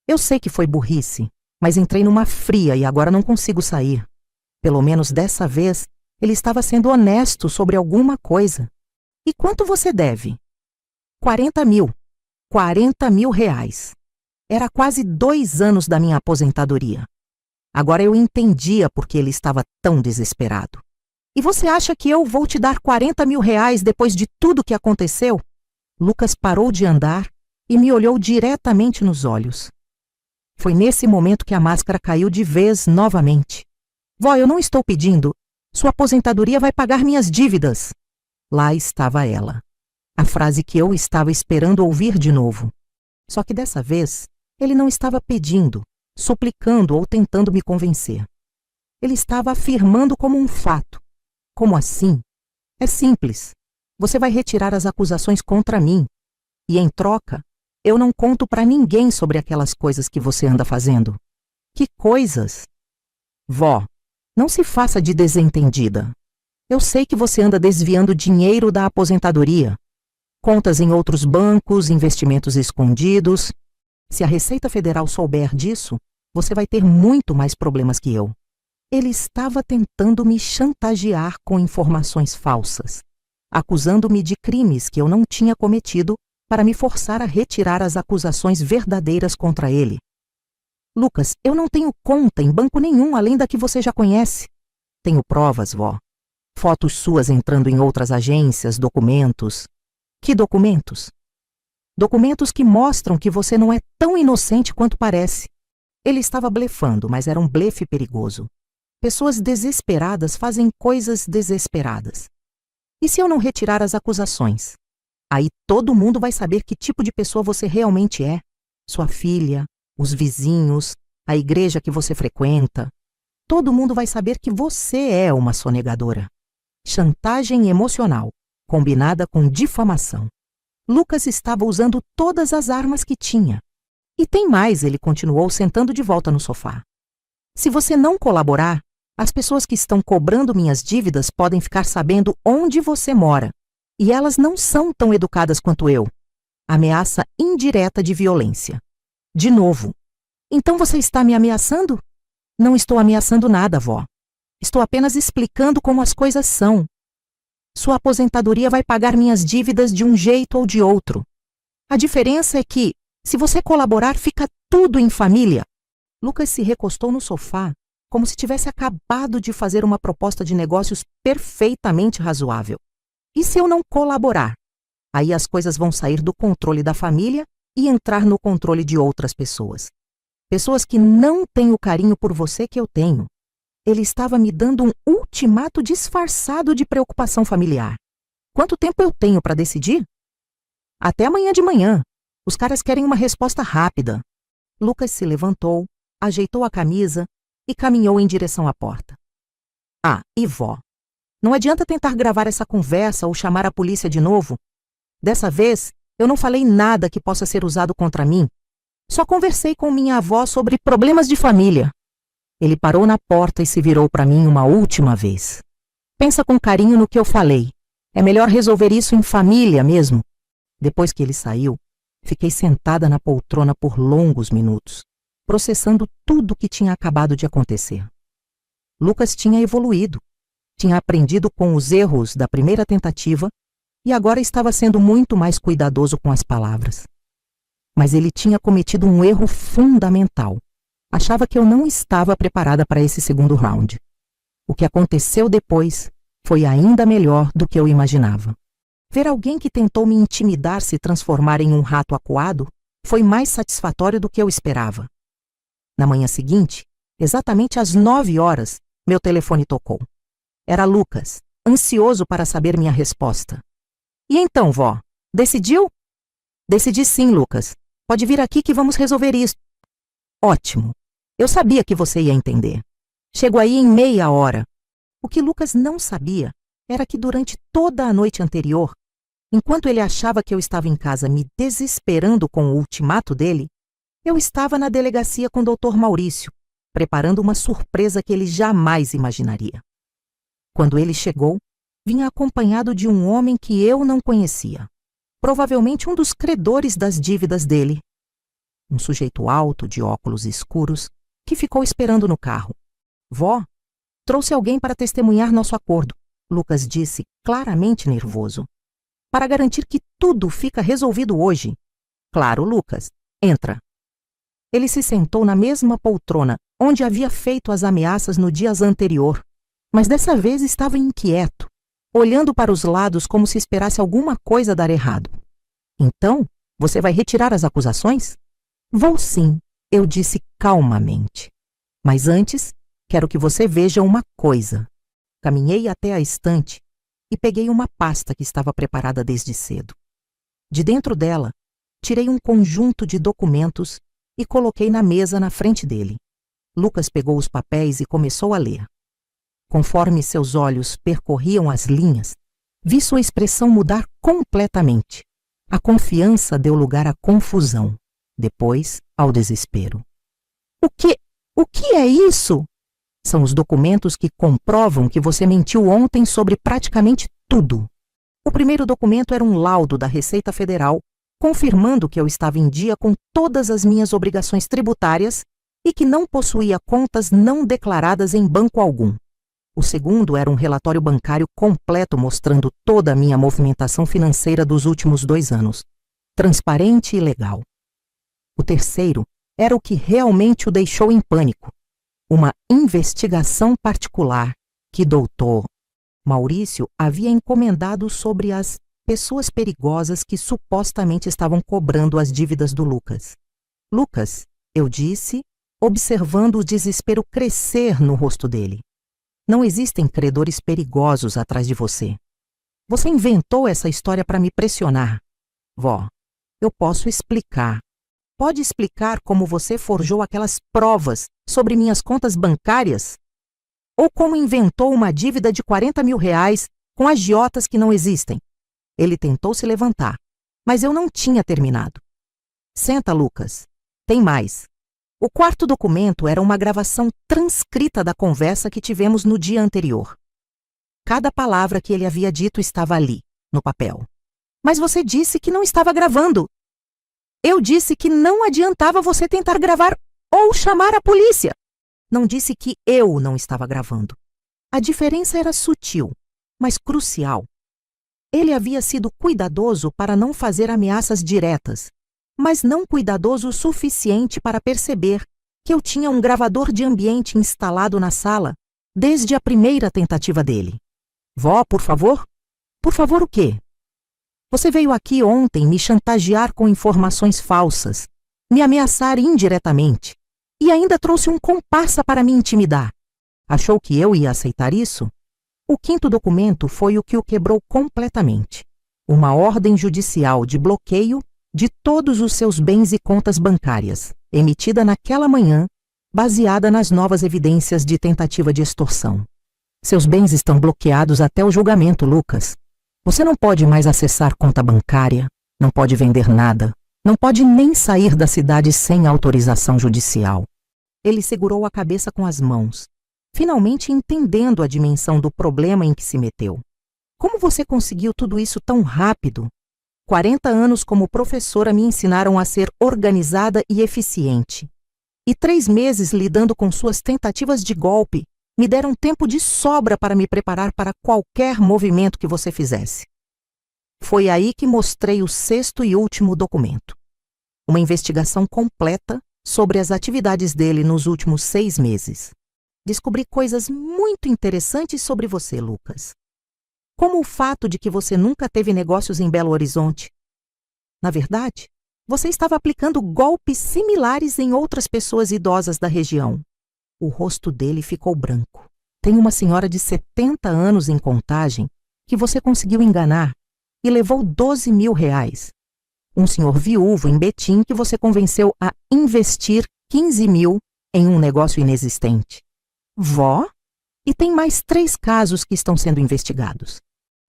Speaker 1: Eu sei que foi burrice, mas entrei numa fria e agora não consigo sair. Pelo menos dessa vez, ele estava sendo honesto sobre alguma coisa. E quanto você deve? 40 mil. 40 mil reais. Era quase 2 anos da minha aposentadoria. Agora eu entendia por que ele estava tão desesperado. E você acha que eu vou te dar 40 mil reais depois de tudo que aconteceu? Lucas parou de andar e me olhou diretamente nos olhos. Foi nesse momento que a máscara caiu de vez novamente. Vó, eu não estou pedindo. Sua aposentadoria vai pagar minhas dívidas. Lá estava ela. A frase que eu estava esperando ouvir de novo. Só que dessa vez, ele não estava pedindo, suplicando ou tentando me convencer. Ele estava afirmando como um fato. Como assim? É simples. Você vai retirar as acusações contra mim. E em troca, eu não conto para ninguém sobre aquelas coisas que você anda fazendo. Que coisas? Vó, não se faça de desentendida. Eu sei que você anda desviando dinheiro da aposentadoria. Contas em outros bancos, investimentos escondidos. Se a Receita Federal souber disso, você vai ter muito mais problemas que eu. Ele estava tentando me chantagear com informações falsas, acusando-me de crimes que eu não tinha cometido para me forçar a retirar as acusações verdadeiras contra ele. Lucas, eu não tenho conta em banco nenhum além da que você já conhece. Tenho provas, vó. Fotos suas entrando em outras agências, documentos. Que documentos? Documentos que mostram que você não é tão inocente quanto parece. Ele estava blefando, mas era um blefe perigoso. Pessoas desesperadas fazem coisas desesperadas. E se eu não retirar as acusações? Aí todo mundo vai saber que tipo de pessoa você realmente é. Sua filha, os vizinhos, a igreja que você frequenta. Todo mundo vai saber que você é uma sonegadora. Chantagem emocional, combinada com difamação. Lucas estava usando todas as armas que tinha. E tem mais, ele continuou sentando de volta no sofá. Se você não colaborar, as pessoas que estão cobrando minhas dívidas podem ficar sabendo onde você mora. E elas não são tão educadas quanto eu. Ameaça indireta de violência. De novo. Então você está me ameaçando? Não estou ameaçando nada, vó. Estou apenas explicando como as coisas são. Sua aposentadoria vai pagar minhas dívidas de um jeito ou de outro. A diferença é que, se você colaborar, fica tudo em família. Lucas se recostou no sofá, como se tivesse acabado de fazer uma proposta de negócios perfeitamente razoável. E se eu não colaborar? Aí as coisas vão sair do controle da família e entrar no controle de outras pessoas. Pessoas que não têm o carinho por você que eu tenho. Ele estava me dando um ultimato disfarçado de preocupação familiar. Quanto tempo eu tenho para decidir? Até amanhã de manhã. Os caras querem uma resposta rápida. Lucas se levantou, ajeitou a camisa e caminhou em direção à porta. Ah, e vó, não adianta tentar gravar essa conversa ou chamar a polícia de novo. Dessa vez, eu não falei nada que possa ser usado contra mim. Só conversei com minha avó sobre problemas de família. Ele parou na porta e se virou para mim uma última vez. Pensa com carinho no que eu falei. É melhor resolver isso em família mesmo. Depois que ele saiu, fiquei sentada na poltrona por longos minutos, processando tudo o que tinha acabado de acontecer. Lucas tinha evoluído. Tinha aprendido com os erros da primeira tentativa e agora estava sendo muito mais cuidadoso com as palavras. Mas ele tinha cometido um erro fundamental. Achava que eu não estava preparada para esse segundo round. O que aconteceu depois foi ainda melhor do que eu imaginava. Ver alguém que tentou me intimidar se transformar em um rato acuado foi mais satisfatório do que eu esperava. Na manhã seguinte, exatamente às 9 horas, meu telefone tocou. Era Lucas, ansioso para saber minha resposta. E então, vó, decidiu? Decidi sim, Lucas. Pode vir aqui que vamos resolver isso. Ótimo. Eu sabia que você ia entender. Chego aí em meia hora. O que Lucas não sabia era que durante toda a noite anterior, enquanto ele achava que eu estava em casa me desesperando com o ultimato dele, eu estava na delegacia com o Dr. Maurício, preparando uma surpresa que ele jamais imaginaria. Quando ele chegou, vinha acompanhado de um homem que eu não conhecia. Provavelmente um dos credores das dívidas dele. Um sujeito alto, de óculos escuros, que ficou esperando no carro. Vó, trouxe alguém para testemunhar nosso acordo, Lucas disse, claramente nervoso. Para garantir que tudo fica resolvido hoje. Claro, Lucas. Entra. Ele se sentou na mesma poltrona onde havia feito as ameaças no dia anterior, mas dessa vez estava inquieto, olhando para os lados como se esperasse alguma coisa dar errado. Então, você vai retirar as acusações? Vou sim, eu disse calmamente. Mas antes, quero que você veja uma coisa. Caminhei até a estante e peguei uma pasta que estava preparada desde cedo. De dentro dela, tirei um conjunto de documentos e coloquei na mesa na frente dele. Lucas pegou os papéis e começou a ler. Conforme seus olhos percorriam as linhas, vi sua expressão mudar completamente. A confiança deu lugar à confusão, depois ao desespero. O que é isso? São os documentos que comprovam que você mentiu ontem sobre praticamente tudo. O primeiro documento era um laudo da Receita Federal, confirmando que eu estava em dia com todas as minhas obrigações tributárias e que não possuía contas não declaradas em banco algum. O segundo era um relatório bancário completo mostrando toda a minha movimentação financeira dos últimos 2 anos, transparente e legal. O terceiro era o que realmente o deixou em pânico, uma investigação particular que Dr. Maurício havia encomendado sobre as pessoas perigosas que supostamente estavam cobrando as dívidas do Lucas. Lucas, eu disse, observando o desespero crescer no rosto dele. Não existem credores perigosos atrás de você. Você inventou essa história para me pressionar. Vó, eu posso explicar. Pode explicar como você forjou aquelas provas sobre minhas contas bancárias? Ou como inventou uma dívida de 40 mil reais com agiotas que não existem? Ele tentou se levantar, mas eu não tinha terminado. Senta, Lucas. Tem mais. O quarto documento era uma gravação transcrita da conversa que tivemos no dia anterior. Cada palavra que ele havia dito estava ali, no papel. Mas você disse que não estava gravando. Eu disse que não adiantava você tentar gravar ou chamar a polícia. Não disse que eu não estava gravando. A diferença era sutil, mas crucial. Ele havia sido cuidadoso para não fazer ameaças diretas, mas não cuidadoso o suficiente para perceber que eu tinha um gravador de ambiente instalado na sala desde a primeira tentativa dele. Vó, por favor? Por favor o quê? Você veio aqui ontem me chantagear com informações falsas, me ameaçar indiretamente e ainda trouxe um comparsa para me intimidar. Achou que eu ia aceitar isso? O quinto documento foi o que o quebrou completamente. Uma ordem judicial de bloqueio de todos os seus bens e contas bancárias, emitida naquela manhã, baseada nas novas evidências de tentativa de extorsão. Seus bens estão bloqueados até o julgamento, Lucas. Você não pode mais acessar conta bancária, não pode vender nada, não pode nem sair da cidade sem autorização judicial. Ele segurou a cabeça com as mãos, finalmente entendendo a dimensão do problema em que se meteu. Como você conseguiu tudo isso tão rápido? 40 anos como professora me ensinaram a ser organizada e eficiente. E 3 meses lidando com suas tentativas de golpe me deram tempo de sobra para me preparar para qualquer movimento que você fizesse. Foi aí que mostrei o 6º e último documento. Uma investigação completa sobre as atividades dele nos últimos 6 meses. Descobri coisas muito interessantes sobre você, Lucas. Como o fato de que você nunca teve negócios em Belo Horizonte. Na verdade, você estava aplicando golpes similares em outras pessoas idosas da região. O rosto dele ficou branco. Tem uma senhora de 70 anos em Contagem que você conseguiu enganar e levou 12 mil reais. Um senhor viúvo em Betim que você convenceu a investir 15 mil em um negócio inexistente. Vó? E tem mais 3 casos que estão sendo investigados.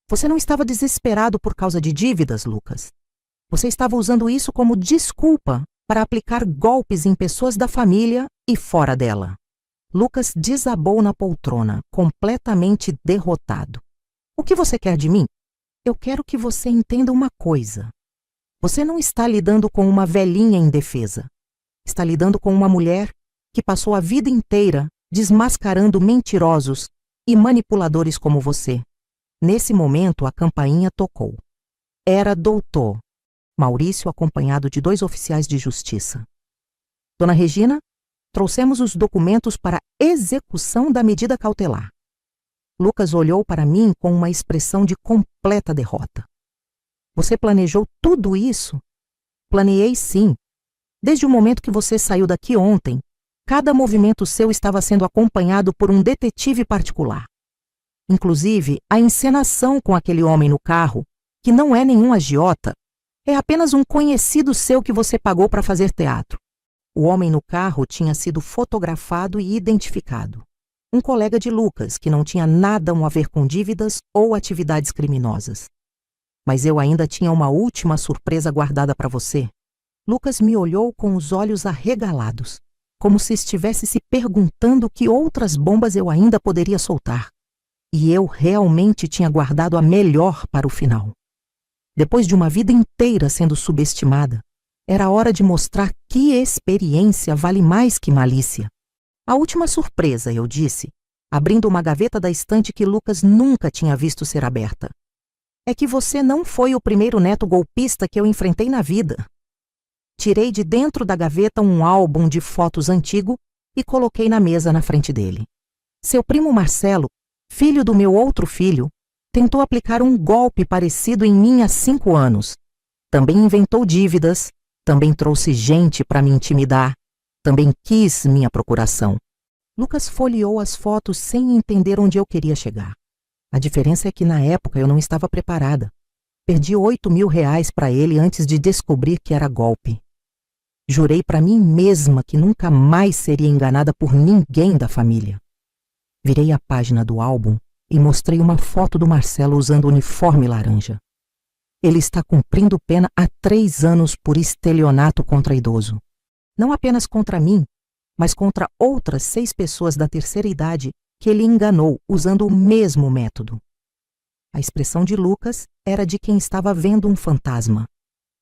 Speaker 1: Você não estava desesperado por causa de dívidas, Lucas. Você estava usando isso como desculpa para aplicar golpes em pessoas da família e fora dela. Lucas desabou na poltrona, completamente derrotado. O que você quer de mim? Eu quero que você entenda uma coisa. Você não está lidando com uma velhinha indefesa. Está lidando com uma mulher que passou a vida inteira desmascarando mentirosos e manipuladores como você. Nesse momento, a campainha tocou. Era doutor Maurício, acompanhado de 2 oficiais de justiça. Dona Regina, trouxemos os documentos para execução da medida cautelar. Lucas olhou para mim com uma expressão de completa derrota. Você planejou tudo isso? Planeei sim. Desde o momento que você saiu daqui ontem, cada movimento seu estava sendo acompanhado por um detetive particular. Inclusive, a encenação com aquele homem no carro, que não é nenhum agiota, é apenas um conhecido seu que você pagou para fazer teatro. O homem no carro tinha sido fotografado e identificado. Um colega de Lucas, que não tinha nada a ver com dívidas ou atividades criminosas. Mas eu ainda tinha uma última surpresa guardada para você. Lucas me olhou com os olhos arregalados, como se estivesse se perguntando que outras bombas eu ainda poderia soltar. E eu realmente tinha guardado a melhor para o final. Depois de uma vida inteira sendo subestimada, era hora de mostrar que experiência vale mais que malícia. A última surpresa, eu disse, abrindo uma gaveta da estante que Lucas nunca tinha visto ser aberta, é que você não foi o primeiro neto golpista que eu enfrentei na vida. Tirei de dentro da gaveta um álbum de fotos antigo e coloquei na mesa na frente dele. Seu primo Marcelo, filho do meu outro filho, tentou aplicar um golpe parecido em mim há 5 anos. Também inventou dívidas, também trouxe gente para me intimidar, também quis minha procuração. Lucas folheou as fotos sem entender onde eu queria chegar. A diferença é que na época eu não estava preparada. Perdi R$ 8.000 para ele antes de descobrir que era golpe. Jurei para mim mesma que nunca mais seria enganada por ninguém da família. Virei a página do álbum e mostrei uma foto do Marcelo usando uniforme laranja. Ele está cumprindo pena há 3 anos por estelionato contra idoso. Não apenas contra mim, mas contra outras 6 pessoas da terceira idade que ele enganou usando o mesmo método. A expressão de Lucas era de quem estava vendo um fantasma.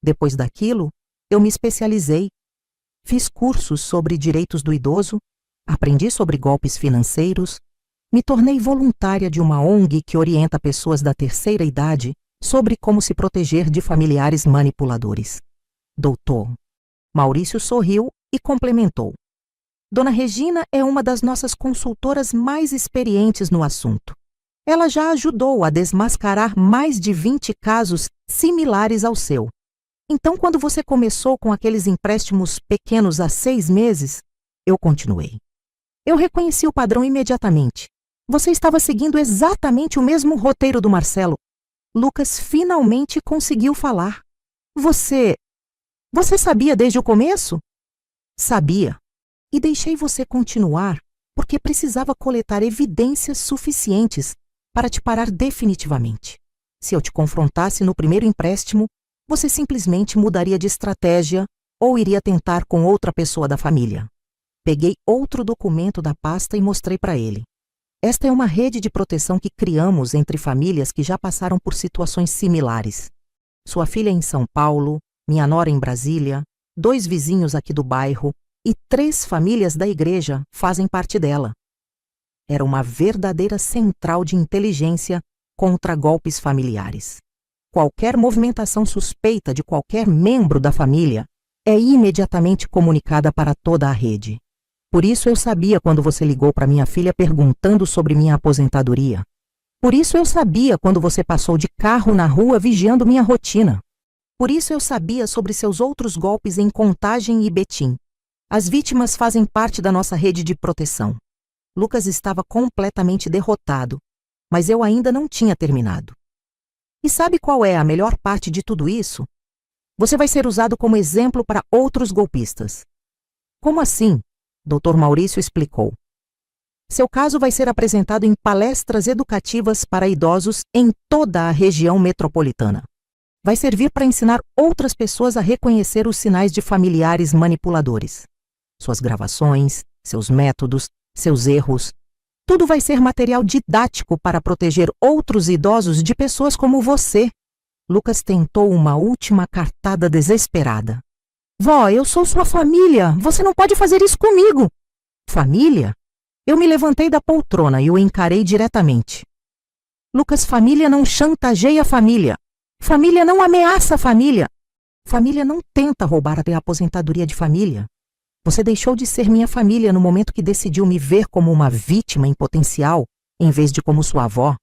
Speaker 1: Depois daquilo, eu me especializei. Fiz cursos sobre direitos do idoso, aprendi sobre golpes financeiros, me tornei voluntária de uma ONG que orienta pessoas da terceira idade sobre como se proteger de familiares manipuladores. Doutor. Maurício sorriu e complementou. Dona Regina é uma das nossas consultoras mais experientes no assunto. Ela já ajudou a desmascarar mais de 20 casos similares ao seu. Então, quando você começou com aqueles empréstimos pequenos há 6 meses, eu continuei. Eu reconheci o padrão imediatamente. Você estava seguindo exatamente o mesmo roteiro do Marcelo. Lucas finalmente conseguiu falar. Você sabia desde o começo? Sabia. E deixei você continuar porque precisava coletar evidências suficientes para te parar definitivamente. Se eu te confrontasse no primeiro empréstimo, você simplesmente mudaria de estratégia ou iria tentar com outra pessoa da família. Peguei outro documento da pasta e mostrei para ele. Esta é uma rede de proteção que criamos entre famílias que já passaram por situações similares. Sua filha em São Paulo, minha nora em Brasília, 2 vizinhos aqui do bairro e 3 famílias da igreja fazem parte dela. Era uma verdadeira central de inteligência contra golpes familiares. Qualquer movimentação suspeita de qualquer membro da família é imediatamente comunicada para toda a rede. Por isso eu sabia quando você ligou para minha filha perguntando sobre minha aposentadoria. Por isso eu sabia quando você passou de carro na rua vigiando minha rotina. Por isso eu sabia sobre seus outros golpes em Contagem e Betim. As vítimas fazem parte da nossa rede de proteção. Lucas estava completamente derrotado, mas eu ainda não tinha terminado. E sabe qual é a melhor parte de tudo isso? Você vai ser usado como exemplo para outros golpistas. Como assim? Dr. Maurício explicou. Seu caso vai ser apresentado em palestras educativas para idosos em toda a região metropolitana. Vai servir para ensinar outras pessoas a reconhecer os sinais de familiares manipuladores. Suas gravações, seus métodos, seus erros. Tudo vai ser material didático para proteger outros idosos de pessoas como você. Lucas tentou uma última cartada desesperada. Vó, eu sou sua família. Você não pode fazer isso comigo. Família? Eu me levantei da poltrona e o encarei diretamente. Lucas, família não chantageia a família. Família não ameaça a família. Família não tenta roubar a aposentadoria de família. Você deixou de ser minha família no momento que decidiu me ver como uma vítima em potencial, em vez de como sua avó.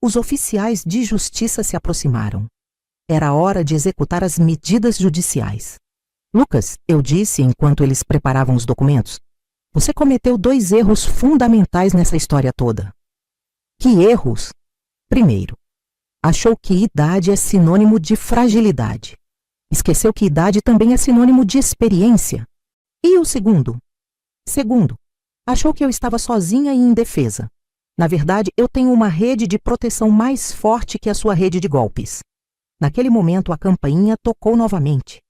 Speaker 1: Os oficiais de justiça se aproximaram. Era hora de executar as medidas judiciais. Lucas, eu disse enquanto eles preparavam os documentos, você cometeu 2 erros fundamentais nessa história toda. Que erros? Primeiro, achou que idade é sinônimo de fragilidade. Esqueceu que idade também é sinônimo de experiência. E o segundo? Segundo, achou que eu estava sozinha e indefesa. Na verdade, eu tenho uma rede de proteção mais forte que a sua rede de golpes. Naquele momento, a campainha tocou novamente.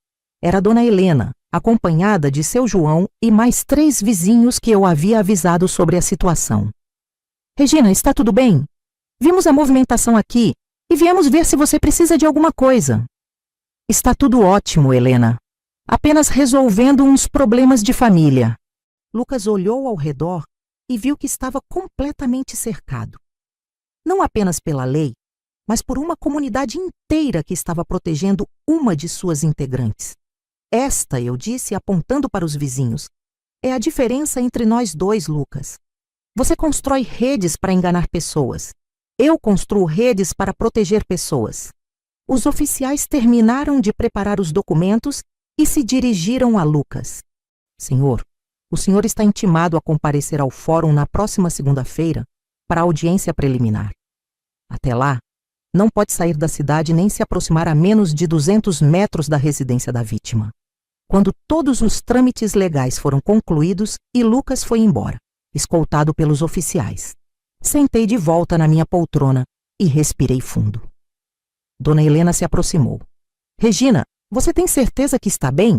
Speaker 1: Era Dona Helena, acompanhada de seu João e mais 3 vizinhos que eu havia avisado sobre a situação. Regina, está tudo bem? Vimos a movimentação aqui e viemos ver se você precisa de alguma coisa. Está tudo ótimo, Helena. Apenas resolvendo uns problemas de família. Lucas olhou ao redor e viu que estava completamente cercado. Não apenas pela lei, mas por uma comunidade inteira que estava protegendo uma de suas integrantes. Esta, eu disse, apontando para os vizinhos, é a diferença entre nós dois, Lucas. Você constrói redes para enganar pessoas. Eu construo redes para proteger pessoas. Os oficiais terminaram de preparar os documentos e se dirigiram a Lucas. Senhor, o senhor está intimado a comparecer ao fórum na próxima segunda-feira para a audiência preliminar. Até lá, não pode sair da cidade nem se aproximar a menos de 200 metros da residência da vítima. Quando todos os trâmites legais foram concluídos e Lucas foi embora, escoltado pelos oficiais. Sentei de volta na minha poltrona e respirei fundo. Dona Helena se aproximou. Regina, você tem certeza que está bem?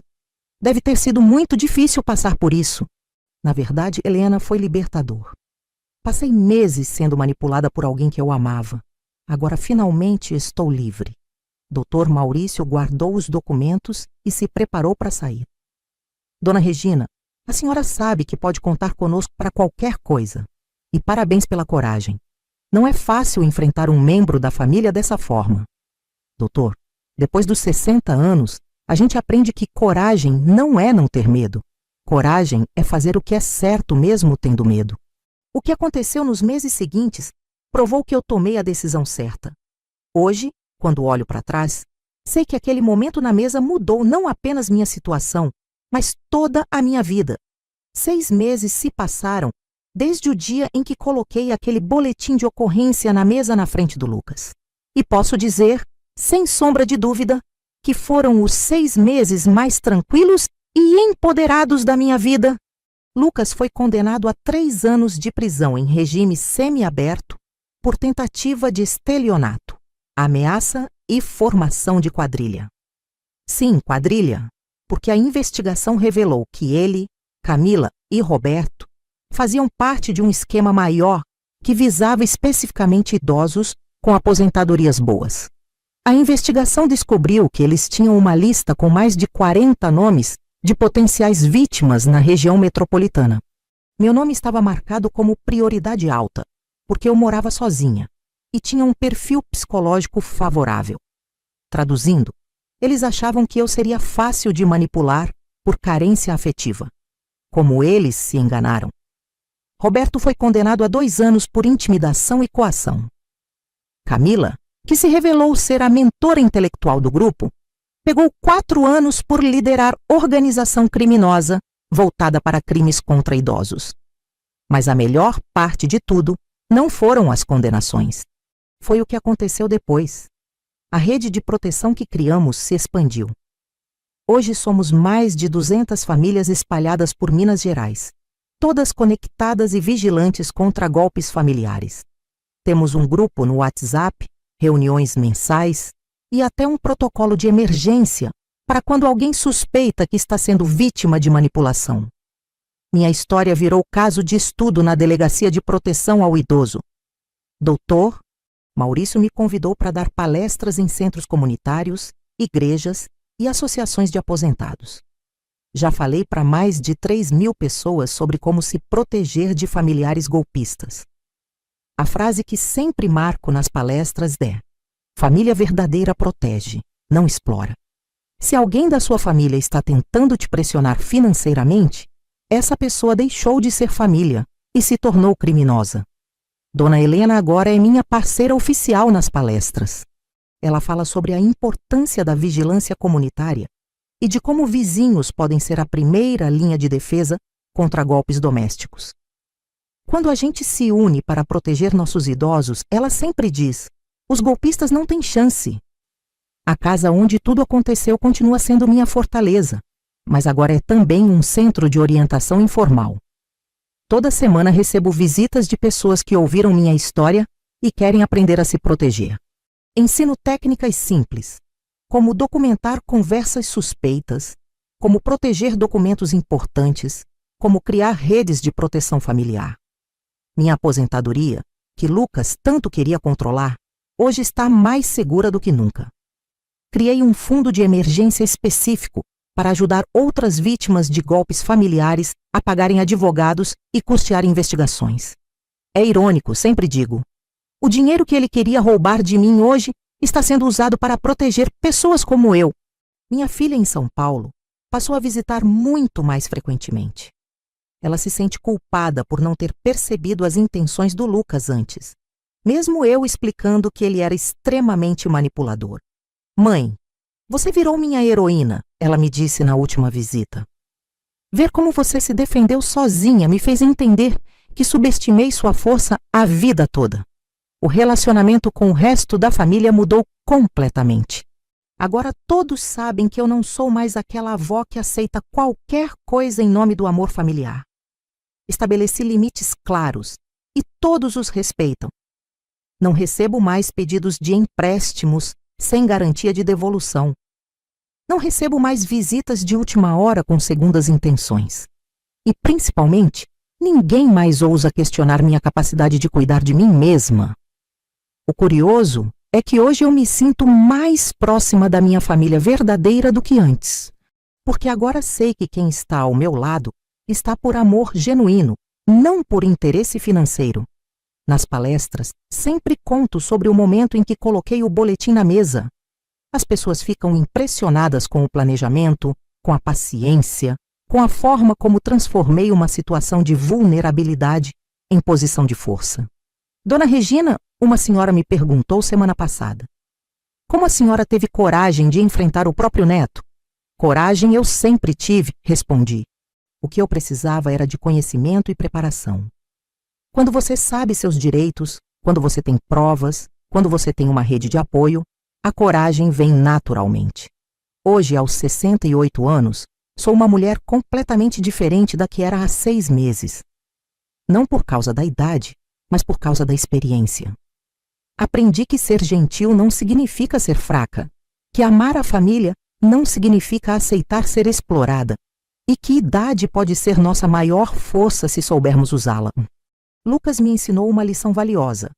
Speaker 1: Deve ter sido muito difícil passar por isso. Na verdade, Helena, foi libertador. Passei meses sendo manipulada por alguém que eu amava. Agora, finalmente, estou livre. Dr. Maurício guardou os documentos e se preparou para sair. Dona Regina, a senhora sabe que pode contar conosco para qualquer coisa. E parabéns pela coragem. Não é fácil enfrentar um membro da família dessa forma. Doutor, depois dos 60 anos, a gente aprende que coragem não é não ter medo. Coragem é fazer o que é certo mesmo tendo medo. O que aconteceu nos meses seguintes provou que eu tomei a decisão certa. Hoje, quando olho para trás, sei que aquele momento na mesa mudou não apenas minha situação, mas toda a minha vida. 6 meses se passaram desde o dia em que coloquei aquele boletim de ocorrência na mesa na frente do Lucas. E posso dizer, sem sombra de dúvida, que foram os 6 meses mais tranquilos e empoderados da minha vida. Lucas foi condenado a 3 anos de prisão em regime semiaberto por tentativa de estelionato, ameaça e formação de quadrilha. Sim, quadrilha, porque a investigação revelou que ele, Camila e Roberto faziam parte de um esquema maior que visava especificamente idosos com aposentadorias boas. A investigação descobriu que eles tinham uma lista com mais de 40 nomes de potenciais vítimas na região metropolitana. Meu nome estava marcado como prioridade alta, porque eu morava sozinha e tinha um perfil psicológico favorável. Traduzindo, eles achavam que eu seria fácil de manipular por carência afetiva. Como eles se enganaram. Roberto foi condenado a 2 anos por intimidação e coação. Camila, que se revelou ser a mentora intelectual do grupo, pegou 4 anos por liderar organização criminosa voltada para crimes contra idosos. Mas a melhor parte de tudo não foram as condenações. Foi o que aconteceu depois. A rede de proteção que criamos se expandiu. Hoje somos mais de 200 famílias espalhadas por Minas Gerais, todas conectadas e vigilantes contra golpes familiares. Temos um grupo no WhatsApp, reuniões mensais e até um protocolo de emergência para quando alguém suspeita que está sendo vítima de manipulação. Minha história virou caso de estudo na Delegacia de Proteção ao Idoso. Doutor Maurício me convidou para dar palestras em centros comunitários, igrejas e associações de aposentados. Já falei para mais de 3.000 pessoas sobre como se proteger de familiares golpistas. A frase que sempre marco nas palestras é: família verdadeira protege, não explora. Se alguém da sua família está tentando te pressionar financeiramente, essa pessoa deixou de ser família e se tornou criminosa. Dona Helena agora é minha parceira oficial nas palestras. Ela fala sobre a importância da vigilância comunitária e de como vizinhos podem ser a primeira linha de defesa contra golpes domésticos. Quando a gente se une para proteger nossos idosos, ela sempre diz: os golpistas não têm chance. A casa onde tudo aconteceu continua sendo minha fortaleza, mas agora é também um centro de orientação informal. Toda semana recebo visitas de pessoas que ouviram minha história e querem aprender a se proteger. Ensino técnicas simples, como documentar conversas suspeitas, como proteger documentos importantes, como criar redes de proteção familiar. Minha aposentadoria, que Lucas tanto queria controlar, hoje está mais segura do que nunca. Criei um fundo de emergência específico para ajudar outras vítimas de golpes familiares a pagarem advogados e custear investigações. É irônico, sempre digo. O dinheiro que ele queria roubar de mim hoje está sendo usado para proteger pessoas como eu. Minha filha em São Paulo passou a visitar muito mais frequentemente. Ela se sente culpada por não ter percebido as intenções do Lucas antes, mesmo eu explicando que ele era extremamente manipulador. Mãe, você virou minha heroína, ela me disse na última visita. Ver como você se defendeu sozinha me fez entender que subestimei sua força a vida toda. O relacionamento com o resto da família mudou completamente. Agora todos sabem que eu não sou mais aquela avó que aceita qualquer coisa em nome do amor familiar. Estabeleci limites claros e todos os respeitam. Não recebo mais pedidos de empréstimos sem garantia de devolução. Não recebo mais visitas de última hora com segundas intenções. E, principalmente, ninguém mais ousa questionar minha capacidade de cuidar de mim mesma. O curioso é que hoje eu me sinto mais próxima da minha família verdadeira do que antes, porque agora sei que quem está ao meu lado está por amor genuíno, não por interesse financeiro. Nas palestras, sempre conto sobre o momento em que coloquei o boletim na mesa. As pessoas ficam impressionadas com o planejamento, com a paciência, com a forma como transformei uma situação de vulnerabilidade em posição de força. Dona Regina, uma senhora me perguntou semana passada. Como a senhora teve coragem de enfrentar o próprio neto? Coragem eu sempre tive, respondi. O que eu precisava era de conhecimento e preparação. Quando você sabe seus direitos, quando você tem provas, quando você tem uma rede de apoio, a coragem vem naturalmente. Hoje, aos 68 anos, sou uma mulher completamente diferente da que era há 6 meses. Não por causa da idade, mas por causa da experiência. Aprendi que ser gentil não significa ser fraca, que amar a família não significa aceitar ser explorada, e que idade pode ser nossa maior força se soubermos usá-la. Lucas me ensinou uma lição valiosa,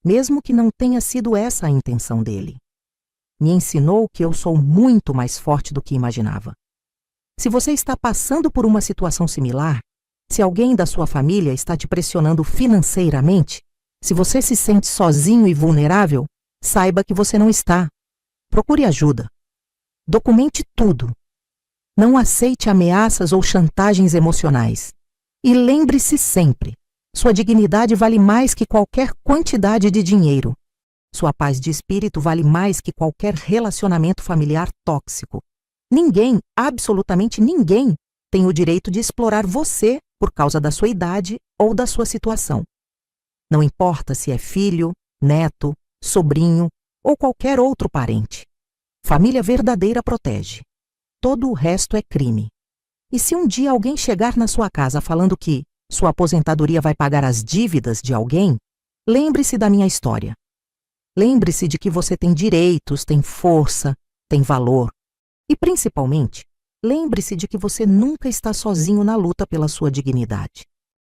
Speaker 1: mesmo que não tenha sido essa a intenção dele. Me ensinou que eu sou muito mais forte do que imaginava. Se você está passando por uma situação similar, se alguém da sua família está te pressionando financeiramente, se você se sente sozinho e vulnerável, saiba que você não está. Procure ajuda. Documente tudo. Não aceite ameaças ou chantagens emocionais. E lembre-se sempre, sua dignidade vale mais que qualquer quantidade de dinheiro. Sua paz de espírito vale mais que qualquer relacionamento familiar tóxico. Ninguém, absolutamente ninguém, tem o direito de explorar você por causa da sua idade ou da sua situação. Não importa se é filho, neto, sobrinho ou qualquer outro parente. Família verdadeira protege. Todo o resto é crime. E se um dia alguém chegar na sua casa falando que sua aposentadoria vai pagar as dívidas de alguém, lembre-se da minha história. Lembre-se de que você tem direitos, tem força, tem valor. E, principalmente, lembre-se de que você nunca está sozinho na luta pela sua dignidade.